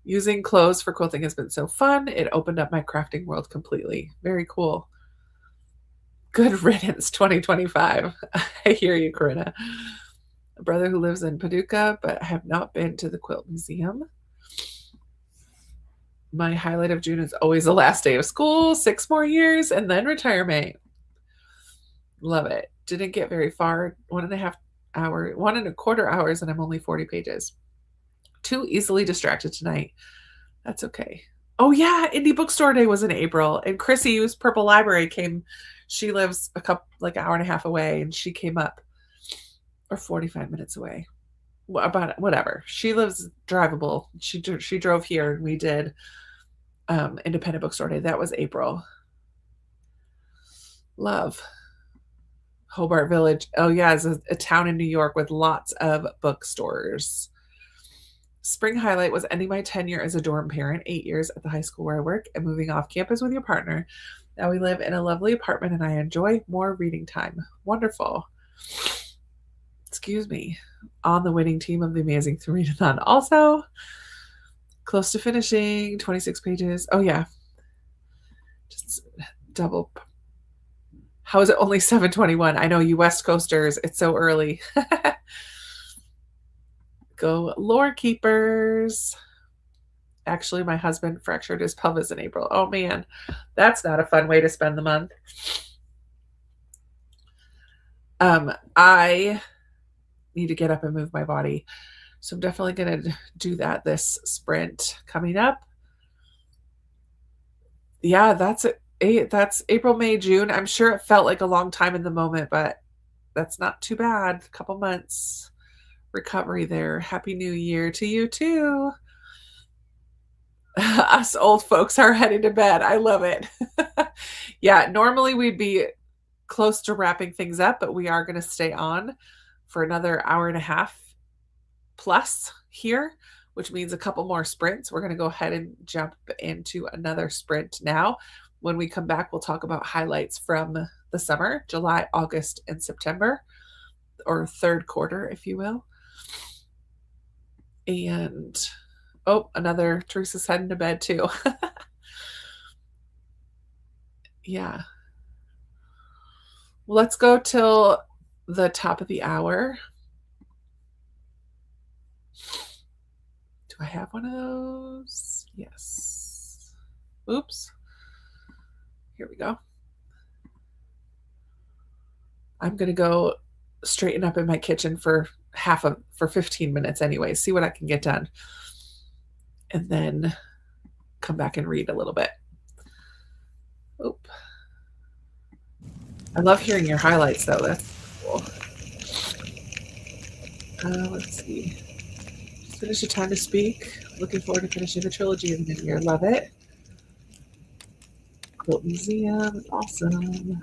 Using clothes for quilting has been so fun. It opened up my crafting world completely. Very cool. Good riddance, 2025. I hear you, Corinna. A brother who lives in Paducah, but I have not been to the Quilt Museum. My highlight of June is always the last day of school, 6 more years, and then retirement. Love it. Didn't get very far. 1.25 hours, and I'm only 40 pages. Too easily distracted tonight. That's okay. Oh yeah, Indie Bookstore Day was in April, and Chrissy, who's Purple Library, came. She lives like an hour and a half away, and she came up, or 45 minutes away. About whatever. She lives drivable. She drove here, and we did Independent Bookstore Day. That was April. Love. Hobart Village. Oh yeah, it's a town in New York with lots of bookstores. Spring highlight was ending my tenure as a dorm parent, 8 years at the high school where I work, and moving off campus with your partner. Now we live in a lovely apartment, and I enjoy more reading time. Wonderful. Excuse me. On the winning team of the Amazing Readathon. Also, close to finishing, 26 pages. Oh yeah. Just double. How is it only 7:21? I know, you West Coasters, it's so early. Go Lore Keepers. Actually, my husband fractured his pelvis in April. Oh man, that's not a fun way to spend the month. I need to get up and move my body. So I'm definitely going to do that this sprint coming up. Yeah, that's it. That's April, May, June. I'm sure it felt like a long time in the moment, but that's not too bad. A couple months recovery there. Happy New Year to you too. Us old folks are heading to bed. I love it. Yeah, normally we'd be close to wrapping things up, but we are going to stay on for another hour and a half plus here, which means a couple more sprints. We're going to go ahead and jump into another sprint now. When we come back, we'll talk about highlights from the summer, July, August, and September, or third quarter, if you will. And, oh, another, Teresa's heading to bed too. Yeah. Well, let's go till the top of the hour. Do I have one of those? Yes. Oops. Here we go. I'm going to go straighten up in my kitchen for 15 minutes anyway, see what I can get done. And then come back and read a little bit. Oop. I love hearing your highlights though. That's cool. Let's see. Just finished A Time to Speak. Looking forward to finishing the trilogy in the new year. Love it. Quilt Museum. Awesome.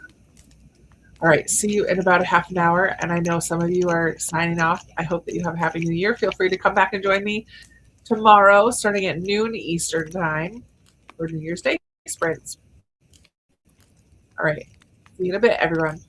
All right. See you in about a half an hour. And I know some of you are signing off. I hope that you have a happy new year. Feel free to come back and join me tomorrow, starting at noon Eastern time for New Year's Day sprints. All right. See you in a bit, everyone.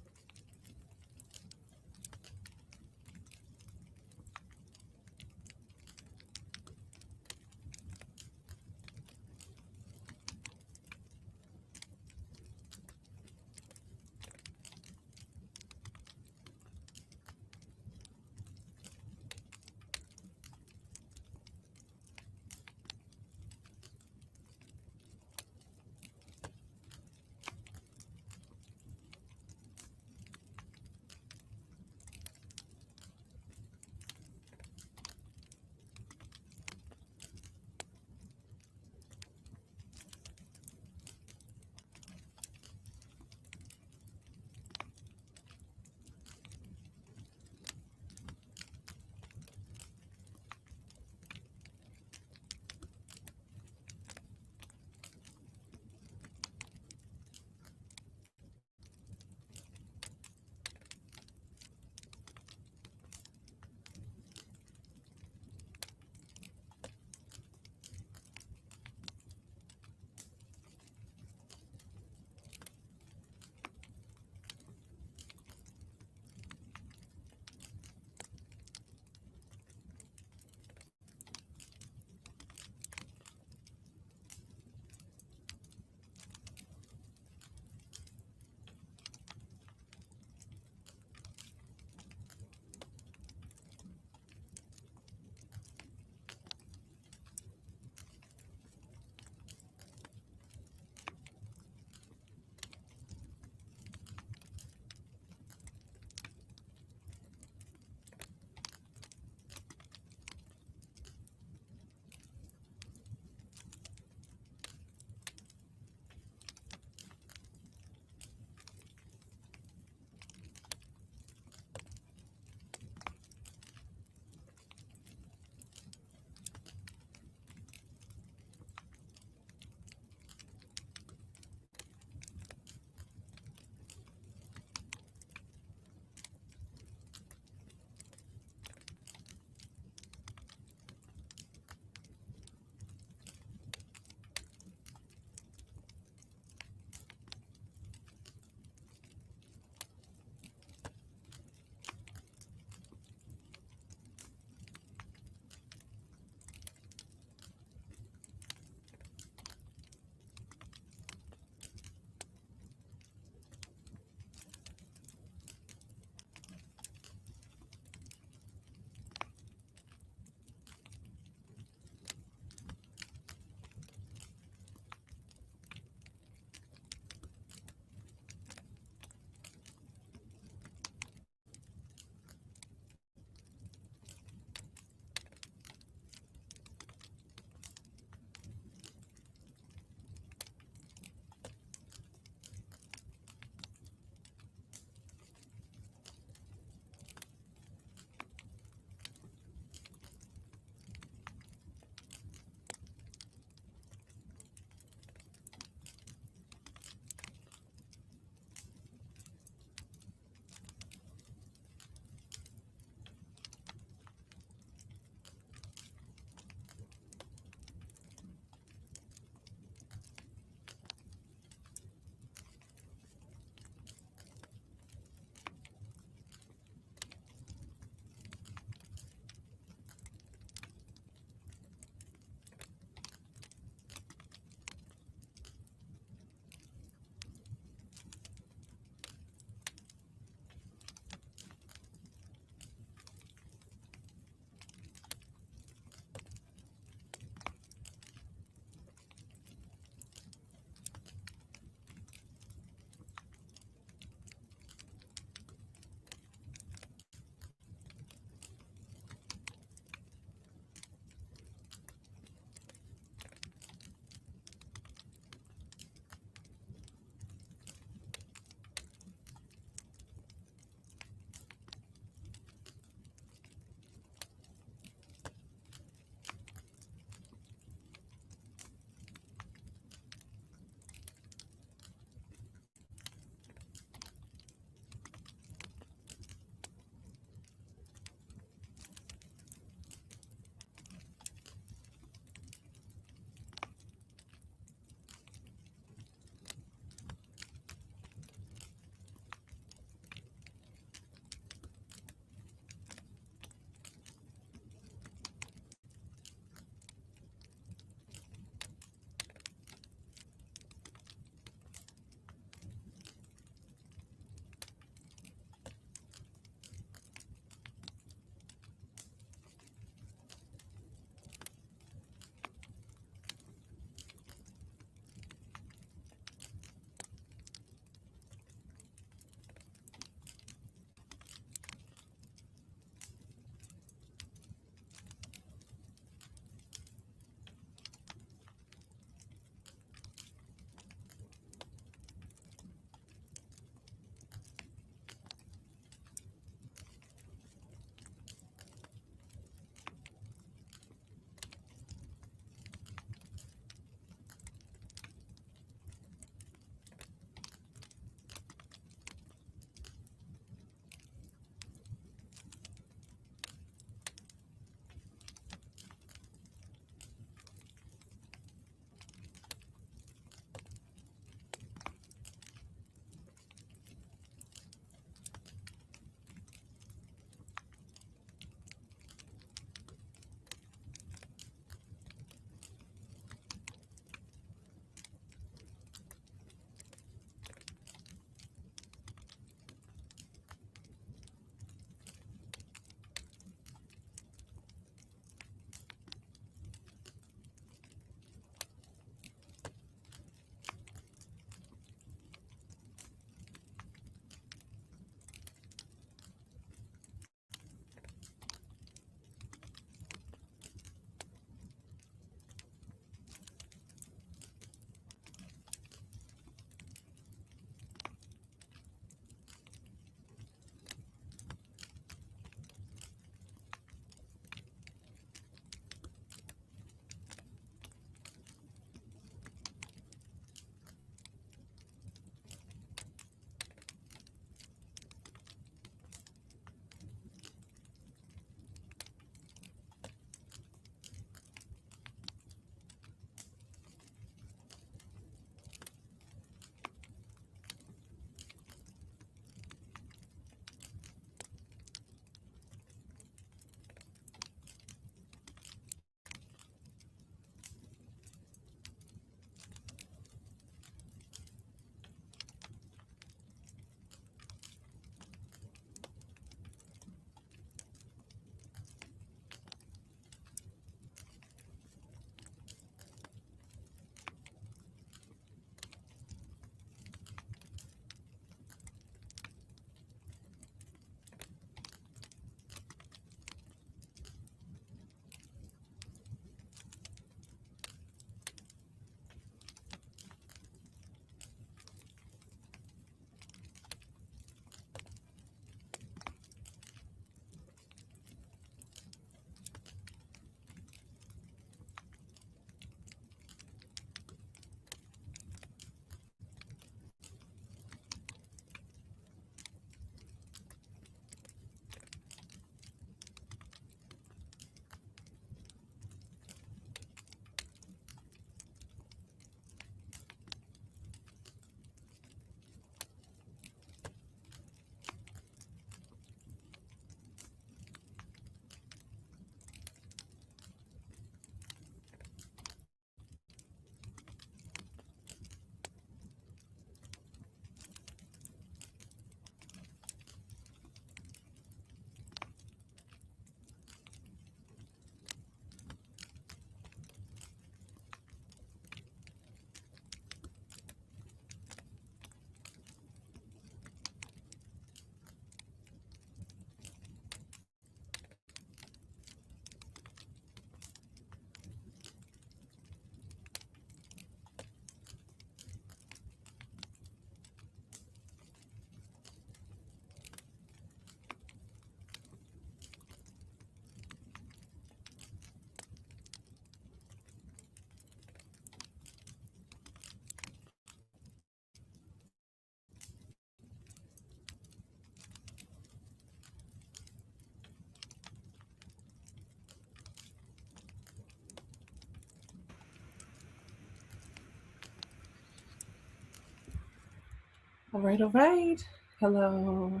All right, all right. Hello.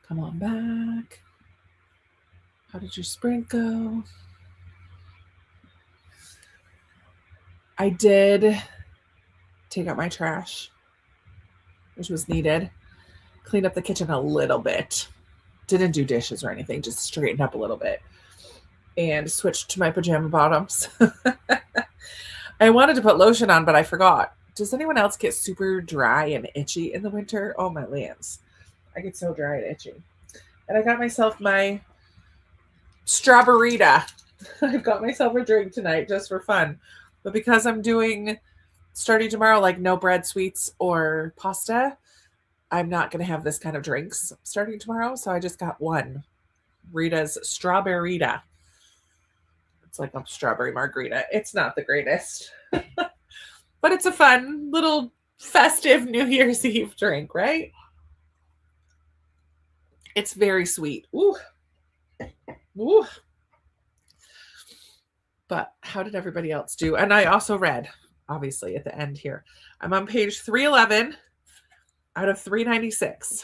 Come on back. How did your sprint go? I did take out my trash, which was needed. Cleaned up the kitchen a little bit. Didn't do dishes or anything, just straightened up a little bit. And switched to my pajama bottoms. I wanted to put lotion on, but I forgot. Does anyone else get super dry and itchy in the winter? Oh, my lands. I get so dry and itchy. And I got myself my strawberryta. I've got myself a drink tonight just for fun. But because I'm doing, starting tomorrow, like no bread, sweets, or pasta, I'm not going to have this kind of drinks starting tomorrow. So I just got one. Rita's strawberryta. It's like a strawberry margarita. It's not the greatest. But it's a fun little festive New Year's Eve drink, right? It's very sweet. Ooh. Ooh. But how did everybody else do? And I also read, obviously, at the end here. I'm on page 311 out of 396.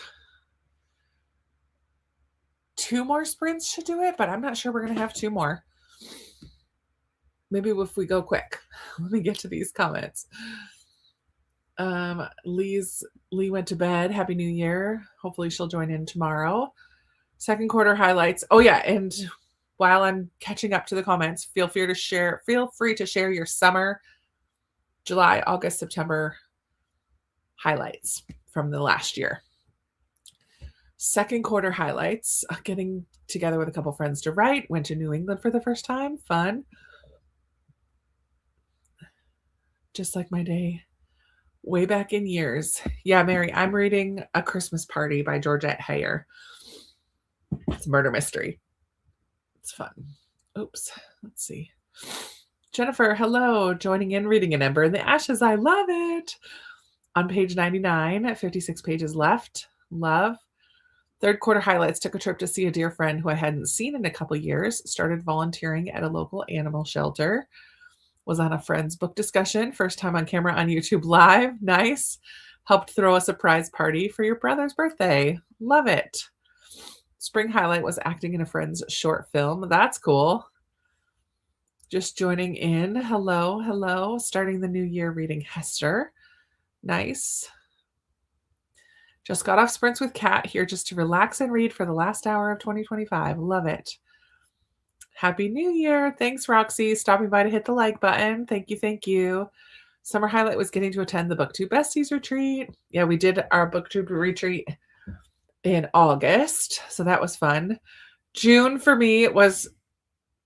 2 more sprints should do it, but I'm not sure we're going to have 2 more. Maybe if we go quick. Let me get to these comments. Lee went to bed. Happy New Year. Hopefully she'll join in tomorrow. Second quarter highlights. Oh yeah, and while I'm catching up to the comments, feel free to share your summer, July, August, September highlights from the last year. Second quarter highlights. Getting together with a couple friends to write. Went to New England for the first time. Fun. Just like my day way back in years. Yeah, Mary, I'm reading A Christmas Party by Georgette Heyer. It's a murder mystery. It's fun. Oops. Let's see. Jennifer, hello. Joining in, reading An Ember in the Ashes. I love it. On page 99, 56 pages left. Love. Third quarter highlights. Took a trip to see a dear friend who I hadn't seen in a couple years. Started volunteering at a local animal shelter. Was on a friend's book discussion. First time on camera on YouTube Live. Nice. Helped throw a surprise party for your brother's birthday. Love it. Spring highlight was acting in a friend's short film. That's cool. Just joining in. Hello, hello. Starting the new year reading Hester. Nice. Just got off sprints with Kat here just to relax and read for the last hour of 2025. Love it. Happy New Year. Thanks, Roxy. Stopping by to hit the like button. Thank you. Thank you. Summer highlight was getting to attend the BookTube Besties retreat. Yeah, we did our BookTube retreat in August. So that was fun. June for me was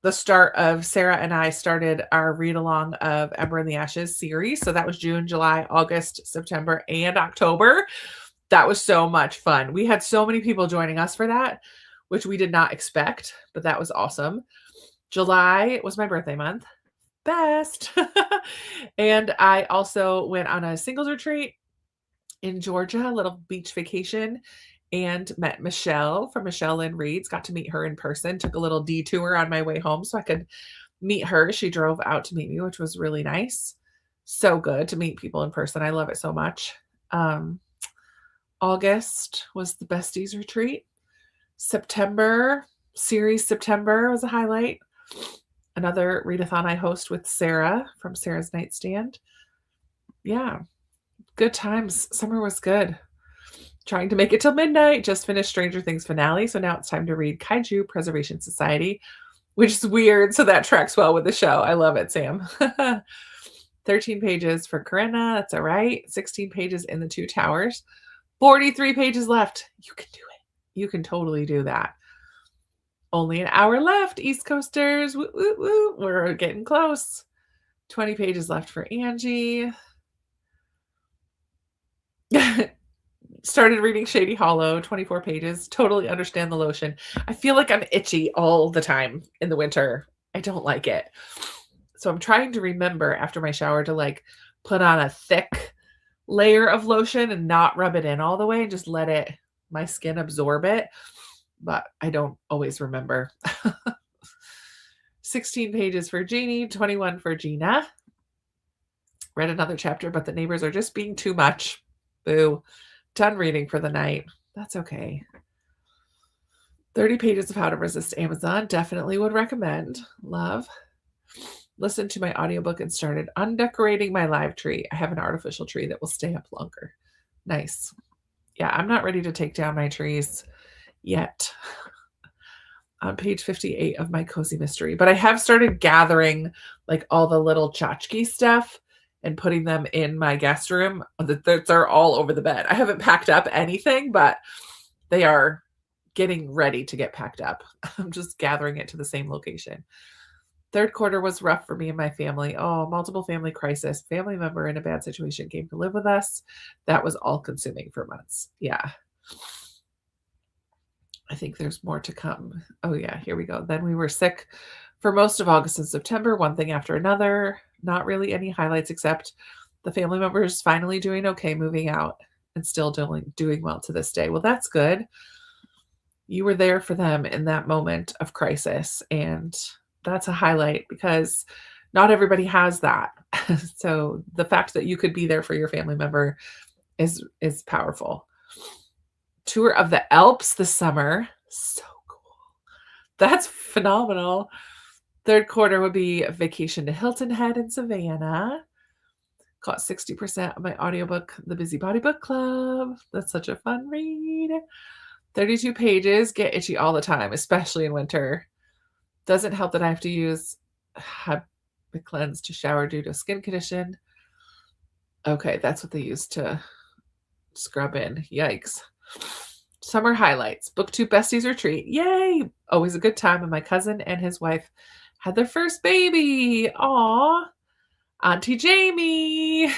the start of Sarah and I started our read along of Ember in the Ashes series. So that was June, July, August, September, and October. That was so much fun. We had so many people joining us for that, which we did not expect, but that was awesome. July was my birthday month. Best. And I also went on a singles retreat in Georgia, a little beach vacation, and met Michelle from Michelle Lynn Reads. Got to meet her in person. Took a little detour on my way home so I could meet her. She drove out to meet me, which was really nice. So good to meet people in person. I love it so much. August was the Besties retreat. September was a highlight. Another readathon I host with Sarah from Sarah's Nightstand. Yeah, good times. Summer was good. Trying to make it till midnight. Just finished Stranger Things finale, so now it's time to read Kaiju Preservation Society, which is weird, so that tracks well with the show. I love it, Sam. 13 pages for Corinna. That's all right. 16 pages in The Two Towers. 43 pages left. You can do it. You can totally do that. Only an hour left, East Coasters. Woo, woo, woo. We're getting close. 20 pages left for Angie. Started reading Shady Hollow, 24 pages. Totally understand the lotion. I feel like I'm itchy all the time in the winter. I don't like it. So I'm trying to remember after my shower to like put on a thick layer of lotion and not rub it in all the way and just let my skin absorb it. But I don't always remember. 16 pages for Jeannie, 21 for Gina. Read another chapter, but the neighbors are just being too much. Boo. Done reading for the night. That's okay. 30 pages of How to Resist Amazon. Definitely would recommend. Love. Listened to my audiobook and started undecorating my live tree. I have an artificial tree that will stay up longer. Nice. Yeah, I'm not ready to take down my trees yet. On page 58 of my cozy mystery, but I have started gathering like all the little tchotchke stuff and putting them in my guest room. They're all over the bed. I haven't packed up anything, but they are getting ready to get packed up. I'm just gathering it to the same location. Third quarter was rough for me and my family. Oh, multiple family crisis. Family member in a bad situation came to live with us. That was all consuming for months. Yeah. I think there's more to come. Oh, yeah, here we go. Then we were sick for most of August and September, one thing after another. Not really any highlights except the family members finally doing okay, moving out, and still doing well to this day. Well, that's good. You were there for them in that moment of crisis, and that's a highlight because not everybody has that. So the fact that you could be there for your family member is powerful. Tour of the Alps this summer. So cool. That's phenomenal. Third quarter would be a vacation to Hilton Head in Savannah. Got 60% of my audiobook, The Busybody Book Club. That's such a fun read. 32 pages. Get itchy all the time, especially in winter. Doesn't help that I have to use Cleanse to shower due to skin condition. Okay, that's what they use to scrub in. Yikes. Summer highlights. BookTube Besties Retreat. Yay! Always a good time. And my cousin and his wife had their first baby. Aw. Auntie Jamie.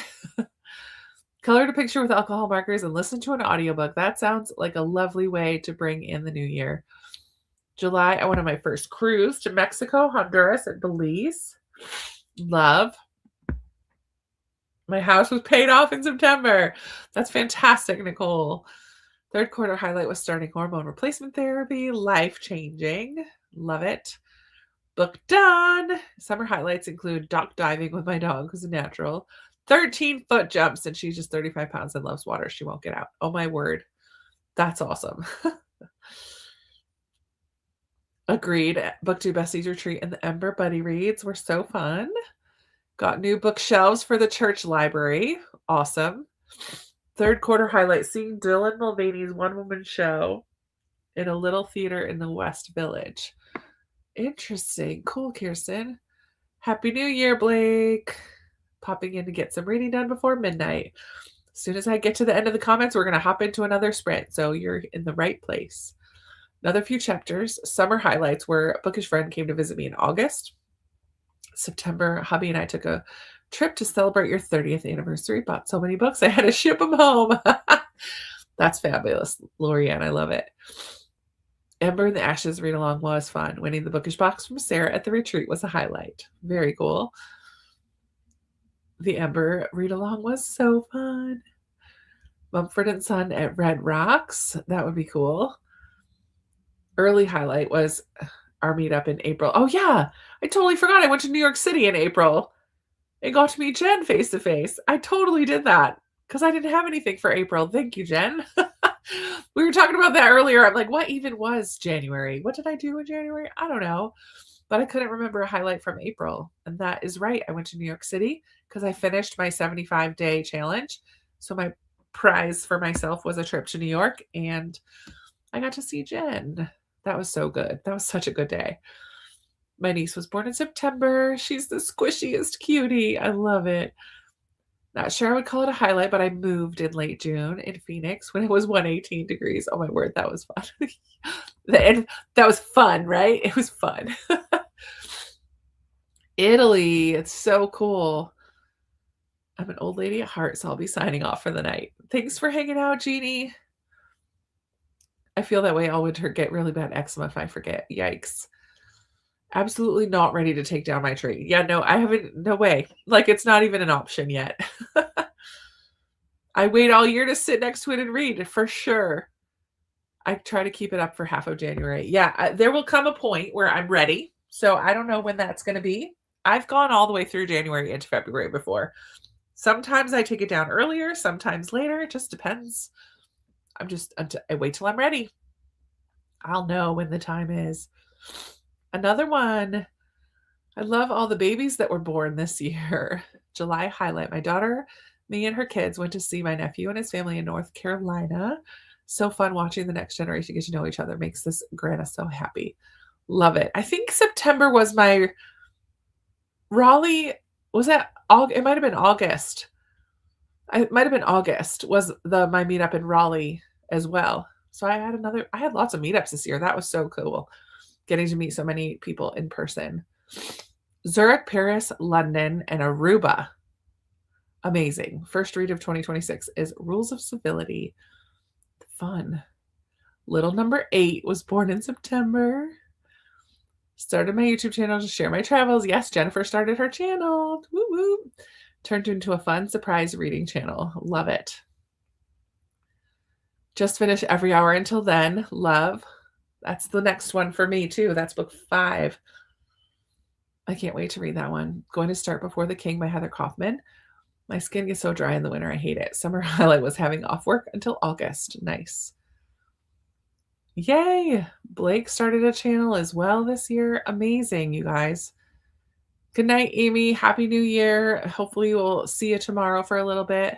Colored a picture with alcohol markers and listen to an audiobook. That sounds like a lovely way to bring in the new year. July, I went on my first cruise to Mexico, Honduras, and Belize. Love. My house was paid off in September. That's fantastic, Nicole. Third quarter highlight was starting hormone replacement therapy. Life-changing. Love it. Book done. Summer highlights include dock diving with my dog, who's a natural. 13-foot jumps, and she's just 35 pounds and loves water. She won't get out. Oh, my word. That's awesome. Agreed. BookTube Besties Retreat and the Ember Buddy Reads were so fun. Got new bookshelves for the church library. Awesome. Third quarter highlight, seeing Dylan Mulvaney's one-woman show in a little theater in the West Village. Interesting. Cool, Kirsten. Happy New Year, Blake. Popping in to get some reading done before midnight. As soon as I get to the end of the comments, we're going to hop into another sprint. So you're in the right place. Another few chapters. Summer highlights were a bookish friend came to visit me in August. September, hubby and I took a trip to celebrate your 30th anniversary. Bought so many books, I had to ship them home. That's fabulous, Lorianne. I love it. Ember and the Ashes read along was fun. Winning the bookish box from Sarah at the retreat was a highlight. Very cool. The Ember read along was so fun. Mumford & Son at Red Rocks. That would be cool. Early highlight was our meetup in April. Oh, yeah. I totally forgot. I went to New York City in April and got to meet Jen face to face. I totally did that because I didn't have anything for April. Thank you, Jen. We were talking about that earlier. I'm like, what even was January? What did I do in January? I don't know. But I couldn't remember a highlight from April. And that is right. I went to New York City because I finished my 75-day challenge. So my prize for myself was a trip to New York. And I got to see Jen. That was so good. That was such a good day. My niece was born in September. She's the squishiest cutie. I love it. Not sure I would call it a highlight, but I moved in late June in Phoenix when it was 118 degrees. Oh my word, that was fun. And that was fun, right? It was fun. Italy, it's so cool. I'm an old lady at heart, so I'll be signing off for the night. Thanks for hanging out, Jeannie. I feel that way all winter. Get really bad eczema if I forget. Yikes. Absolutely not ready to take down my tree. Yeah, no, I haven't. No way. Like, it's not even an option yet. I wait all year to sit next to it and read, for sure. I try to keep it up for half of January. Yeah, there will come a point where I'm ready. So I don't know when that's going to be. I've gone all the way through January into February before. Sometimes I take it down earlier, sometimes later. It just depends. I wait till I'm ready. I'll know when the time is. Another one. I love all the babies that were born this year. July highlight. My daughter, me and her kids went to see my nephew and his family in North Carolina. So fun watching the next generation get to know each other. Makes this Grandma so happy. Love it. I think September was my Raleigh. Was that August? It might have been August. It might have been August was my meetup in Raleigh as well. So I had lots of meetups this year. That was so cool. Getting to meet so many people in person. Zurich, Paris, London, and Aruba. Amazing. First read of 2026 is Rules of Civility. Fun. Little number 8 was born in September. Started my YouTube channel to share my travels. Yes, Jennifer started her channel. Woo woo. Turned into a fun surprise reading channel. Love it. Just finish Every Hour Until Then. Love. That's the next one for me too. That's book 5. I can't wait to read that one. Going to start Before the King by Heather Kaufman. My skin gets so dry in the winter. I hate it. Summer highlight was having off work until August. Nice. Yay. Blake started a channel as well this year. Amazing, you guys. Good night, Amy. Happy New Year. Hopefully we'll see you tomorrow for a little bit.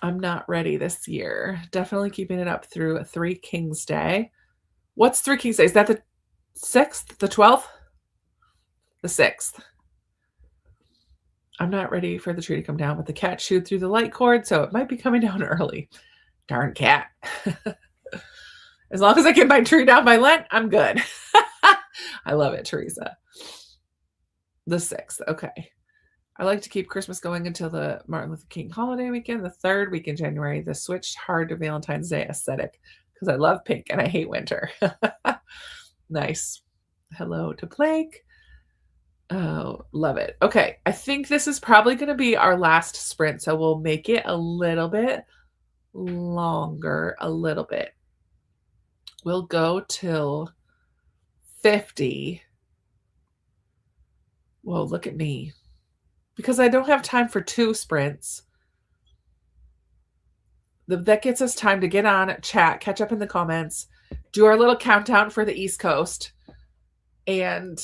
I'm not ready this year. Definitely keeping it up through 3 Kings Day. What's 3 Kings Day? Is that the 6th? The 12th? The 6th. I'm not ready for the tree to come down, but the cat chewed through the light cord, so it might be coming down early. Darn cat. As long as I get my tree down by Lent, I'm good. I love it, Teresa. The 6th. Okay. I like to keep Christmas going until the Martin Luther King holiday weekend, the 3rd week in January, the switched hard to Valentine's Day aesthetic, because I love pink and I hate winter. Nice. Hello to Blake. Oh, love it. Okay. I think this is probably going to be our last sprint, so we'll make it a little bit longer, a little bit. We'll go till 50. Whoa, look at me. Because I don't have time for 2 sprints. That gets us time to get on, chat, catch up in the comments, do our little countdown for the East Coast, and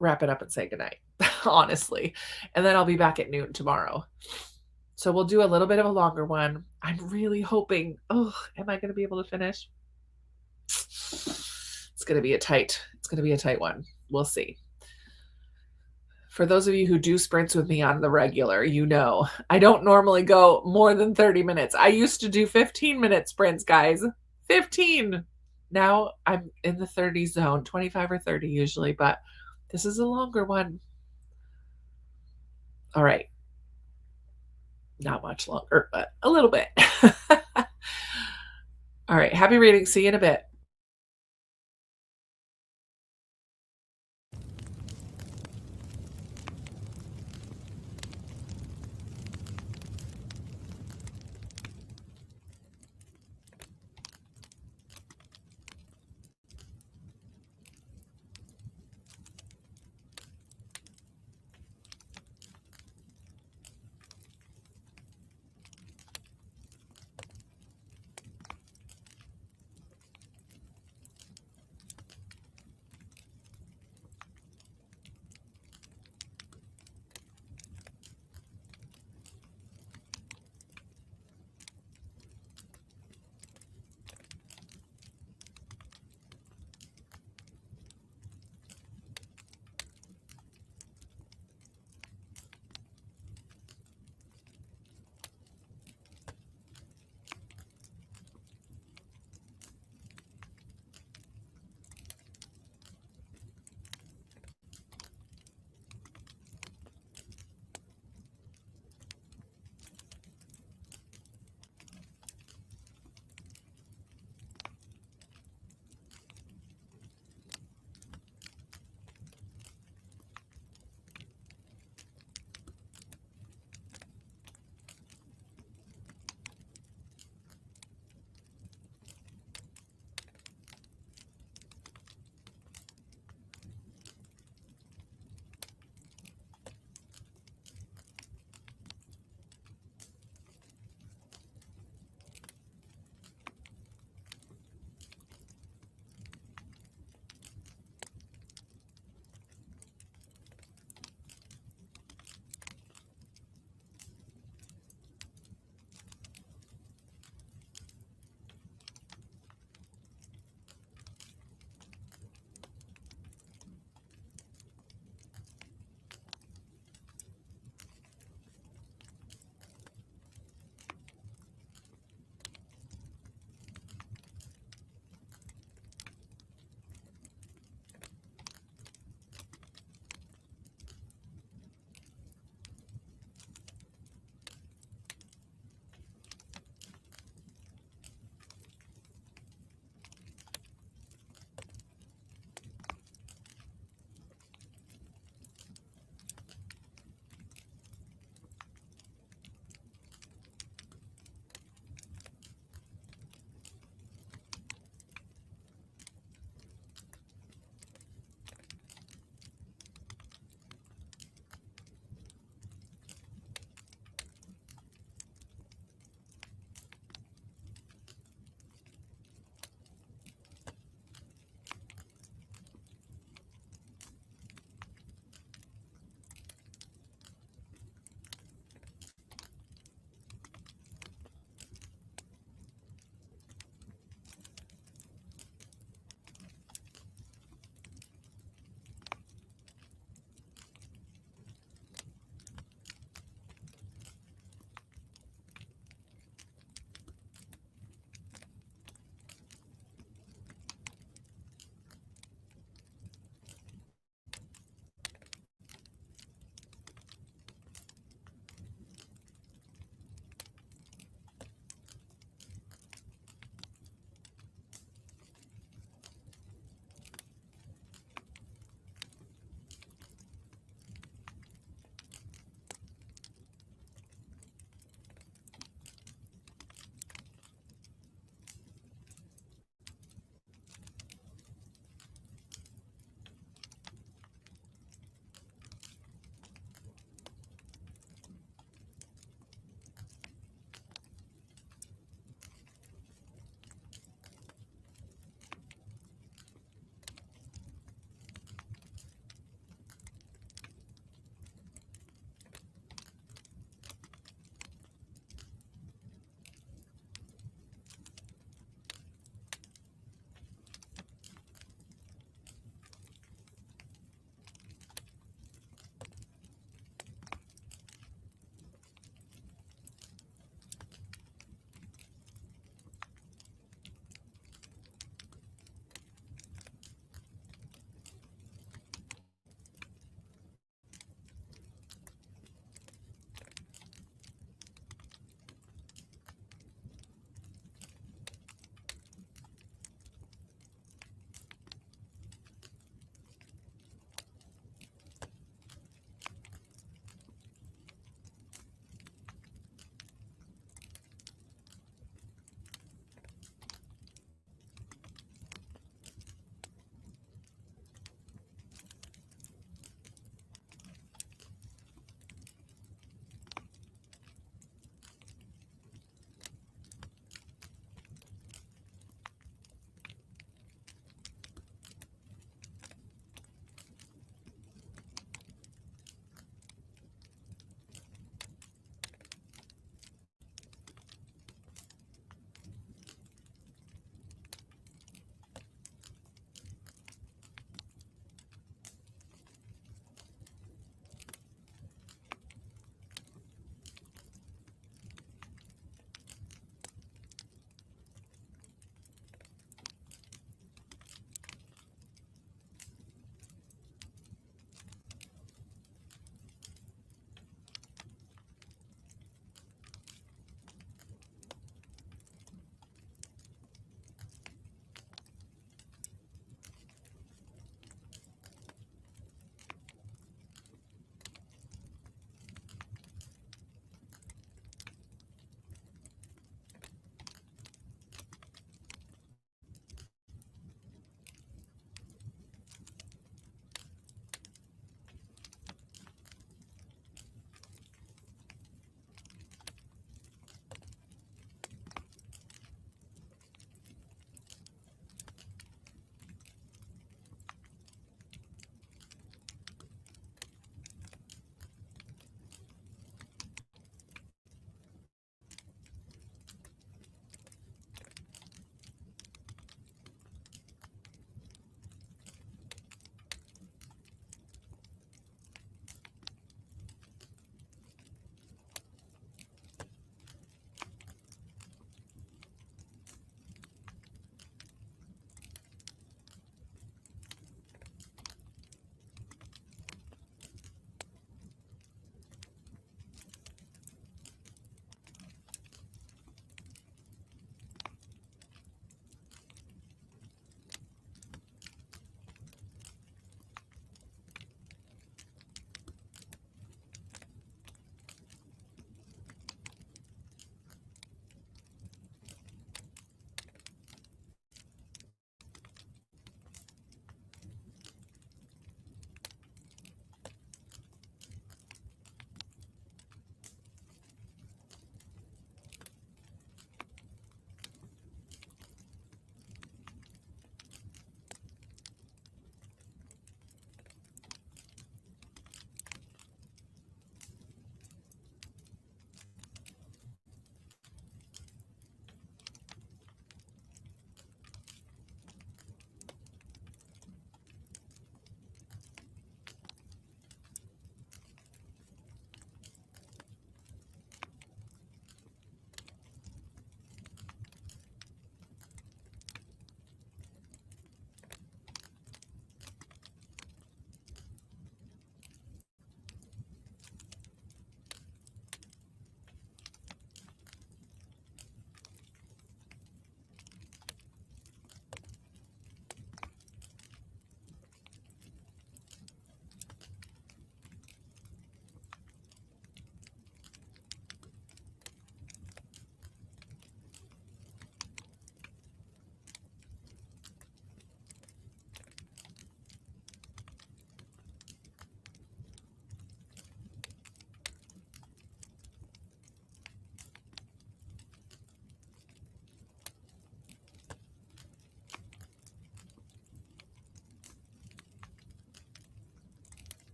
wrap it up and say goodnight, honestly. And then I'll be back at noon tomorrow. So we'll do a little bit of a longer one. I'm really hoping, am I going to be able to finish? It's going to be a tight one. We'll see. For those of you who do sprints with me on the regular, you know, I don't normally go more than 30 minutes. I used to do 15-minute sprints, guys. 15. Now I'm in the 30 zone, 25 or 30 usually, but this is a longer one. All right. Not much longer, but a little bit. All right. Happy reading. See you in a bit.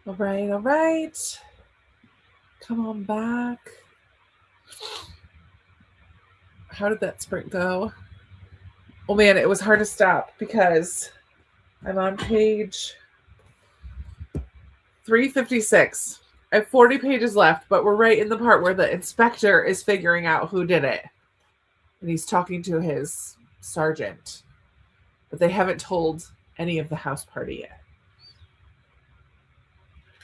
All right, all right. Come on back. How did that sprint go? Oh man, it was hard to stop because I'm on page 356. I have 40 pages left, but we're right in the part where the inspector is figuring out who did it. And he's talking to his sergeant. But they haven't told any of the house party yet.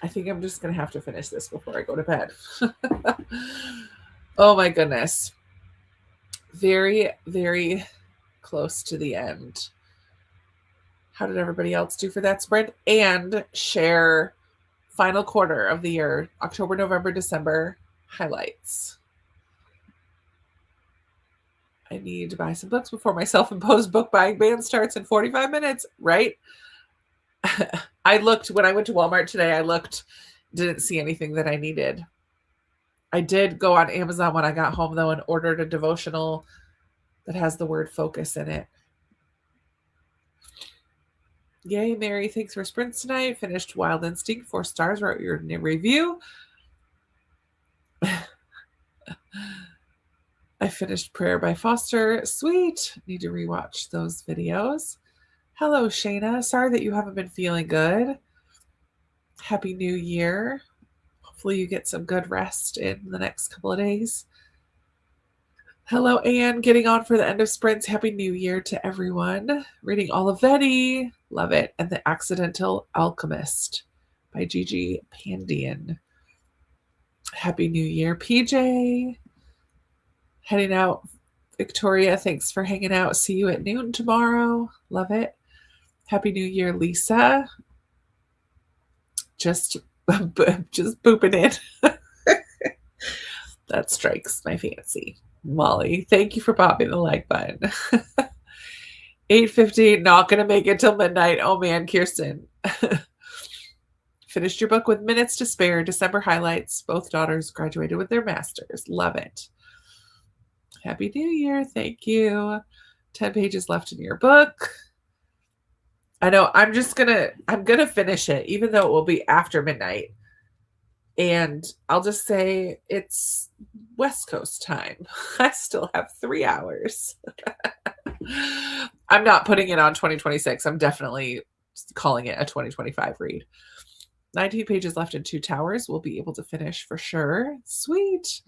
I think I'm just going to have to finish this before I go to bed. Oh my goodness. Very, very close to the end. How did everybody else do for that sprint? And share final quarter of the year, October, November, December highlights. I need to buy some books before my self-imposed book buying ban starts in 45 minutes, right? I looked when I went to Walmart today. I looked, didn't see anything that I needed. I did go on Amazon when I got home, though, and ordered a devotional that has the word focus in it. Yay, Mary. Thanks for sprints tonight. Finished Wild Instinct, 4 stars. Wrote your review. I finished Prayer by Foster. Sweet. Need to rewatch those videos. Hello, Shayna. Sorry that you haven't been feeling good. Happy New Year. Hopefully you get some good rest in the next couple of days. Hello, Anne. Getting on for the end of sprints. Happy New Year to everyone. Reading Olivetti. Love it. And The Accidental Alchemist by Gigi Pandian. Happy New Year, PJ. Heading out. Victoria, thanks for hanging out. See you at noon tomorrow. Love it. Happy New Year, Lisa. Just booping in. That strikes my fancy. Molly, thank you for popping the like button. 8:15, not going to make it till midnight. Oh man, Kirsten. Finished your book with minutes to spare. December highlights. Both daughters graduated with their masters. Love it. Happy New Year. Thank you. 10 pages left in your book. I know I'm going to finish it, even though it will be after midnight. And I'll just say it's West Coast time. I still have 3 hours. I'm not putting it on 2026. I'm definitely calling it a 2025 read. 19 pages left in 2 towers. We'll be able to finish for sure. Sweet.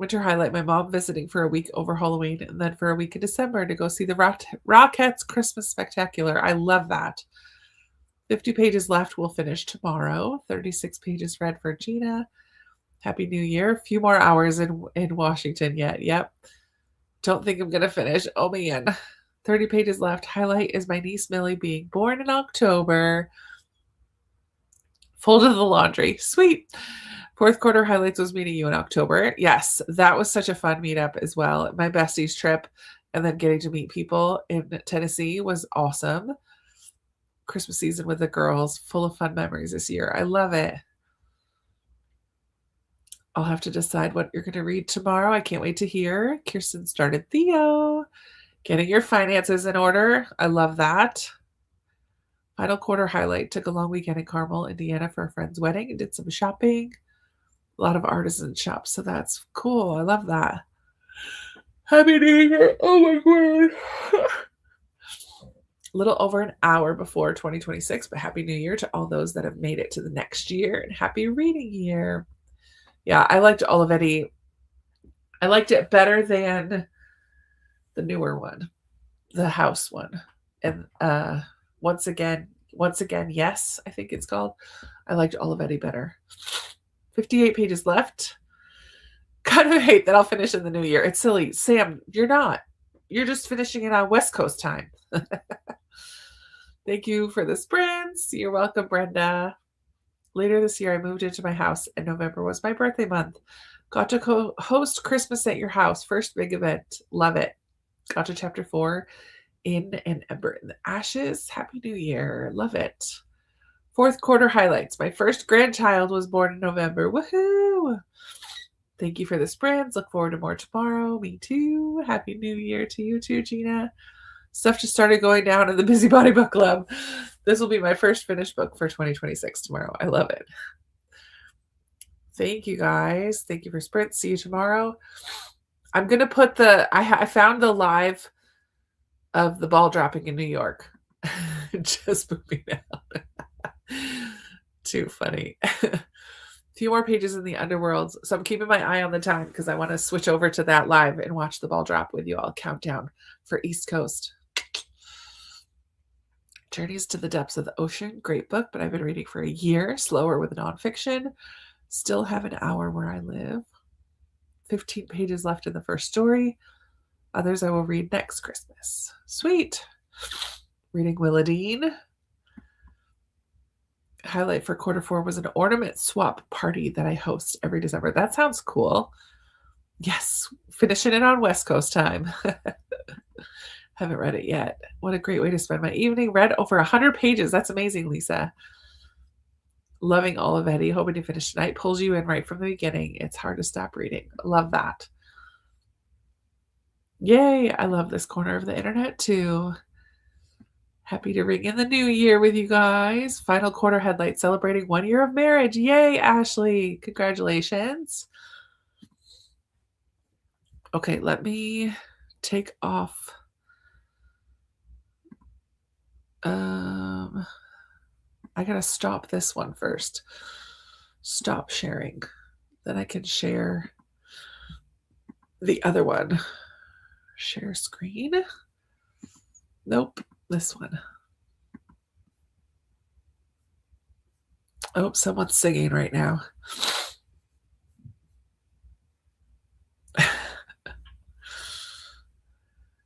Winter highlight, my mom visiting for a week over Halloween and then for a week in December to go see the Rockettes Christmas Spectacular. I love that. 50 pages left. We'll finish tomorrow. 36 pages read for Gina. Happy New Year. A few more hours in Washington yet. Yep. Don't think I'm going to finish. Oh, man. 30 pages left. Highlight is my niece Millie being born in October. Folded the laundry. Sweet. 4th quarter highlights was meeting you in October. Yes, that was such a fun meetup as well. My besties trip and then getting to meet people in Tennessee was awesome. Christmas season with the girls, full of fun memories this year. I love it. I'll have to decide what you're going to read tomorrow. I can't wait to hear. Kirsten started Theo. Getting your finances in order. I love that. Final quarter highlight. Took a long weekend in Carmel, Indiana for a friend's wedding and did some shopping. A lot of artisan shops, so that's cool. I love that. Happy New Year. Oh my word. A little over an hour before 2026, but Happy New Year to all those that have made it to the next year and happy reading year. Yeah, I liked Olivetti. I liked it better than the newer one, the house one. And once again, yes, I think it's called. I liked Olivetti better. 58 pages left. Kind of hate that I'll finish in the new year. It's silly. Sam, you're not. You're just finishing it on West Coast time. Thank you for the sprints. You're welcome, Brenda. Later this year, I moved into my house, and November was my birthday month. Got to host Christmas at your house. First big event. Love it. Got to chapter 4. In an Ember in the Ashes. Happy New Year. Love it. 4th quarter highlights. My first grandchild was born in November. Woohoo! Thank you for the sprints. Look forward to more tomorrow. Me too. Happy New Year to you too, Gina. Stuff just started going down in the Busybody Book Club. This will be my first finished book for 2026 tomorrow. I love it. Thank you guys. Thank you for Sprint. See you tomorrow. I'm going to put I found the live of the ball dropping in New York. Just moving out. Too funny. A few more pages in the Underworlds. So I'm keeping my eye on the time because I want to switch over to that live and watch the ball drop with you all. Countdown for East Coast. Journeys to the Depths of the Ocean. Great book, but I've been reading for a year. Slower with nonfiction. Still have an hour where I live. 15 pages left in the first story. Others I will read next Christmas. Sweet. Reading Willadine. Highlight for Q4 was an ornament swap party that I host every December. That sounds cool. Yes, finishing it on West Coast time. Haven't read it yet. What a great way to spend my evening. Read over 100 pages. That's amazing, Lisa. Loving all of Eddie. Hoping to finish tonight. Pulls you in right from the beginning. It's hard to stop reading. Love that. Yay. I love this corner of the internet too. Happy to ring in the new year with you guys. Final quarter headlight celebrating 1 year of marriage. Yay, Ashley. Congratulations. Okay, let me take off. I gotta stop this one first. Stop sharing. Then I can share the other one. Share screen. Nope, this one. Oh, someone's singing right now.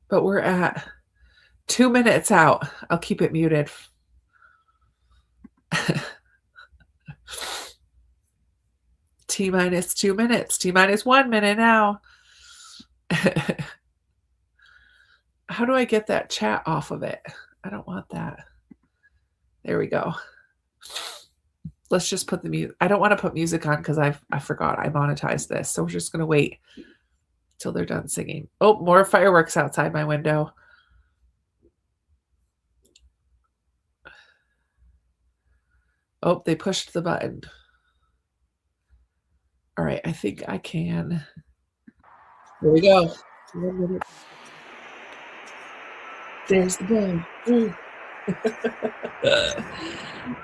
But we're at 2 minutes out. I'll keep it muted. T-minus 2 minutes. T-minus 1 minute now. How do I get that chat off of it? I don't want that. There we go. Let's just put the music. I don't want to put music on because I forgot I monetized this. So we're just going to wait till they're done singing. Oh, more fireworks outside my window. Oh, they pushed the button. All right, I think I can. Here we go. 1 minute. There's the bell.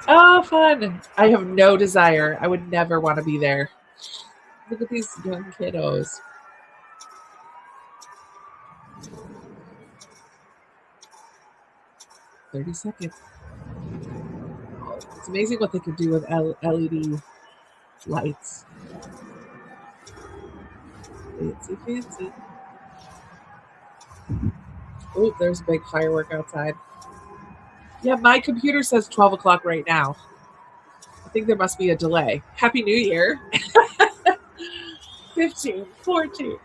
Oh, fun. I have no desire. I would never want to be there. Look at these young kiddos. "30 seconds. It's amazing what they can do with LED lights. Fancy, fancy. Oh, there's a big firework outside. Yeah, my computer says 12 o'clock right now. I think there must be a delay. Happy New Year. 15, 14.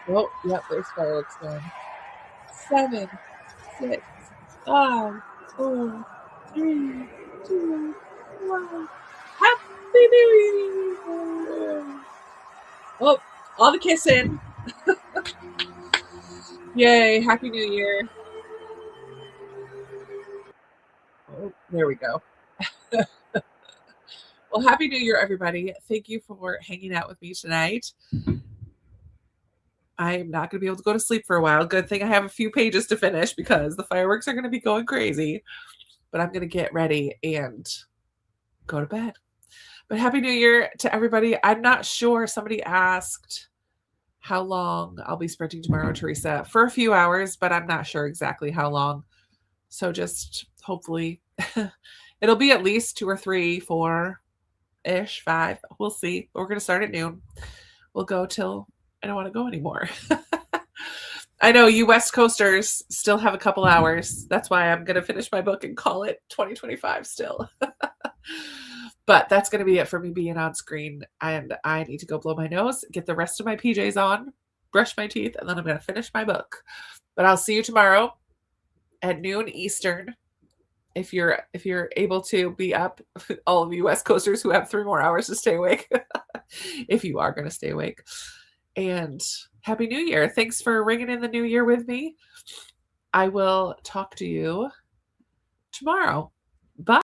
Oh, yep, there's fireworks going. 7, 6, 5, 4, 3, 2, 1. Happy New Year! Oh, all the kissing. Yay, Happy New Year. Oh, there we go. Well, Happy New Year, everybody. Thank you for hanging out with me tonight. I'm not going to be able to go to sleep for a while. Good thing I have a few pages to finish because the fireworks are going to be going crazy. But I'm going to get ready and go to bed. But Happy New Year to everybody. I'm not sure. Somebody asked how long I'll be sprinting tomorrow, Teresa. For a few hours, but I'm not sure exactly how long. So just hopefully it'll be at least 2 or 3, 4-ish, 5. We'll see. We're going to start at noon. We'll go till I don't want to go anymore. I know you West Coasters still have a couple hours. That's why I'm going to finish my book and call it 2025 still. But that's going to be it for me being on screen. And I need to go blow my nose, get the rest of my PJs on, brush my teeth, and then I'm going to finish my book. But I'll see you tomorrow at noon Eastern. If you're able to be up, all of you West Coasters who have 3 more hours to stay awake, if you are going to stay awake. And Happy New Year. Thanks for ringing in the new year with me. I will talk to you tomorrow. Bye.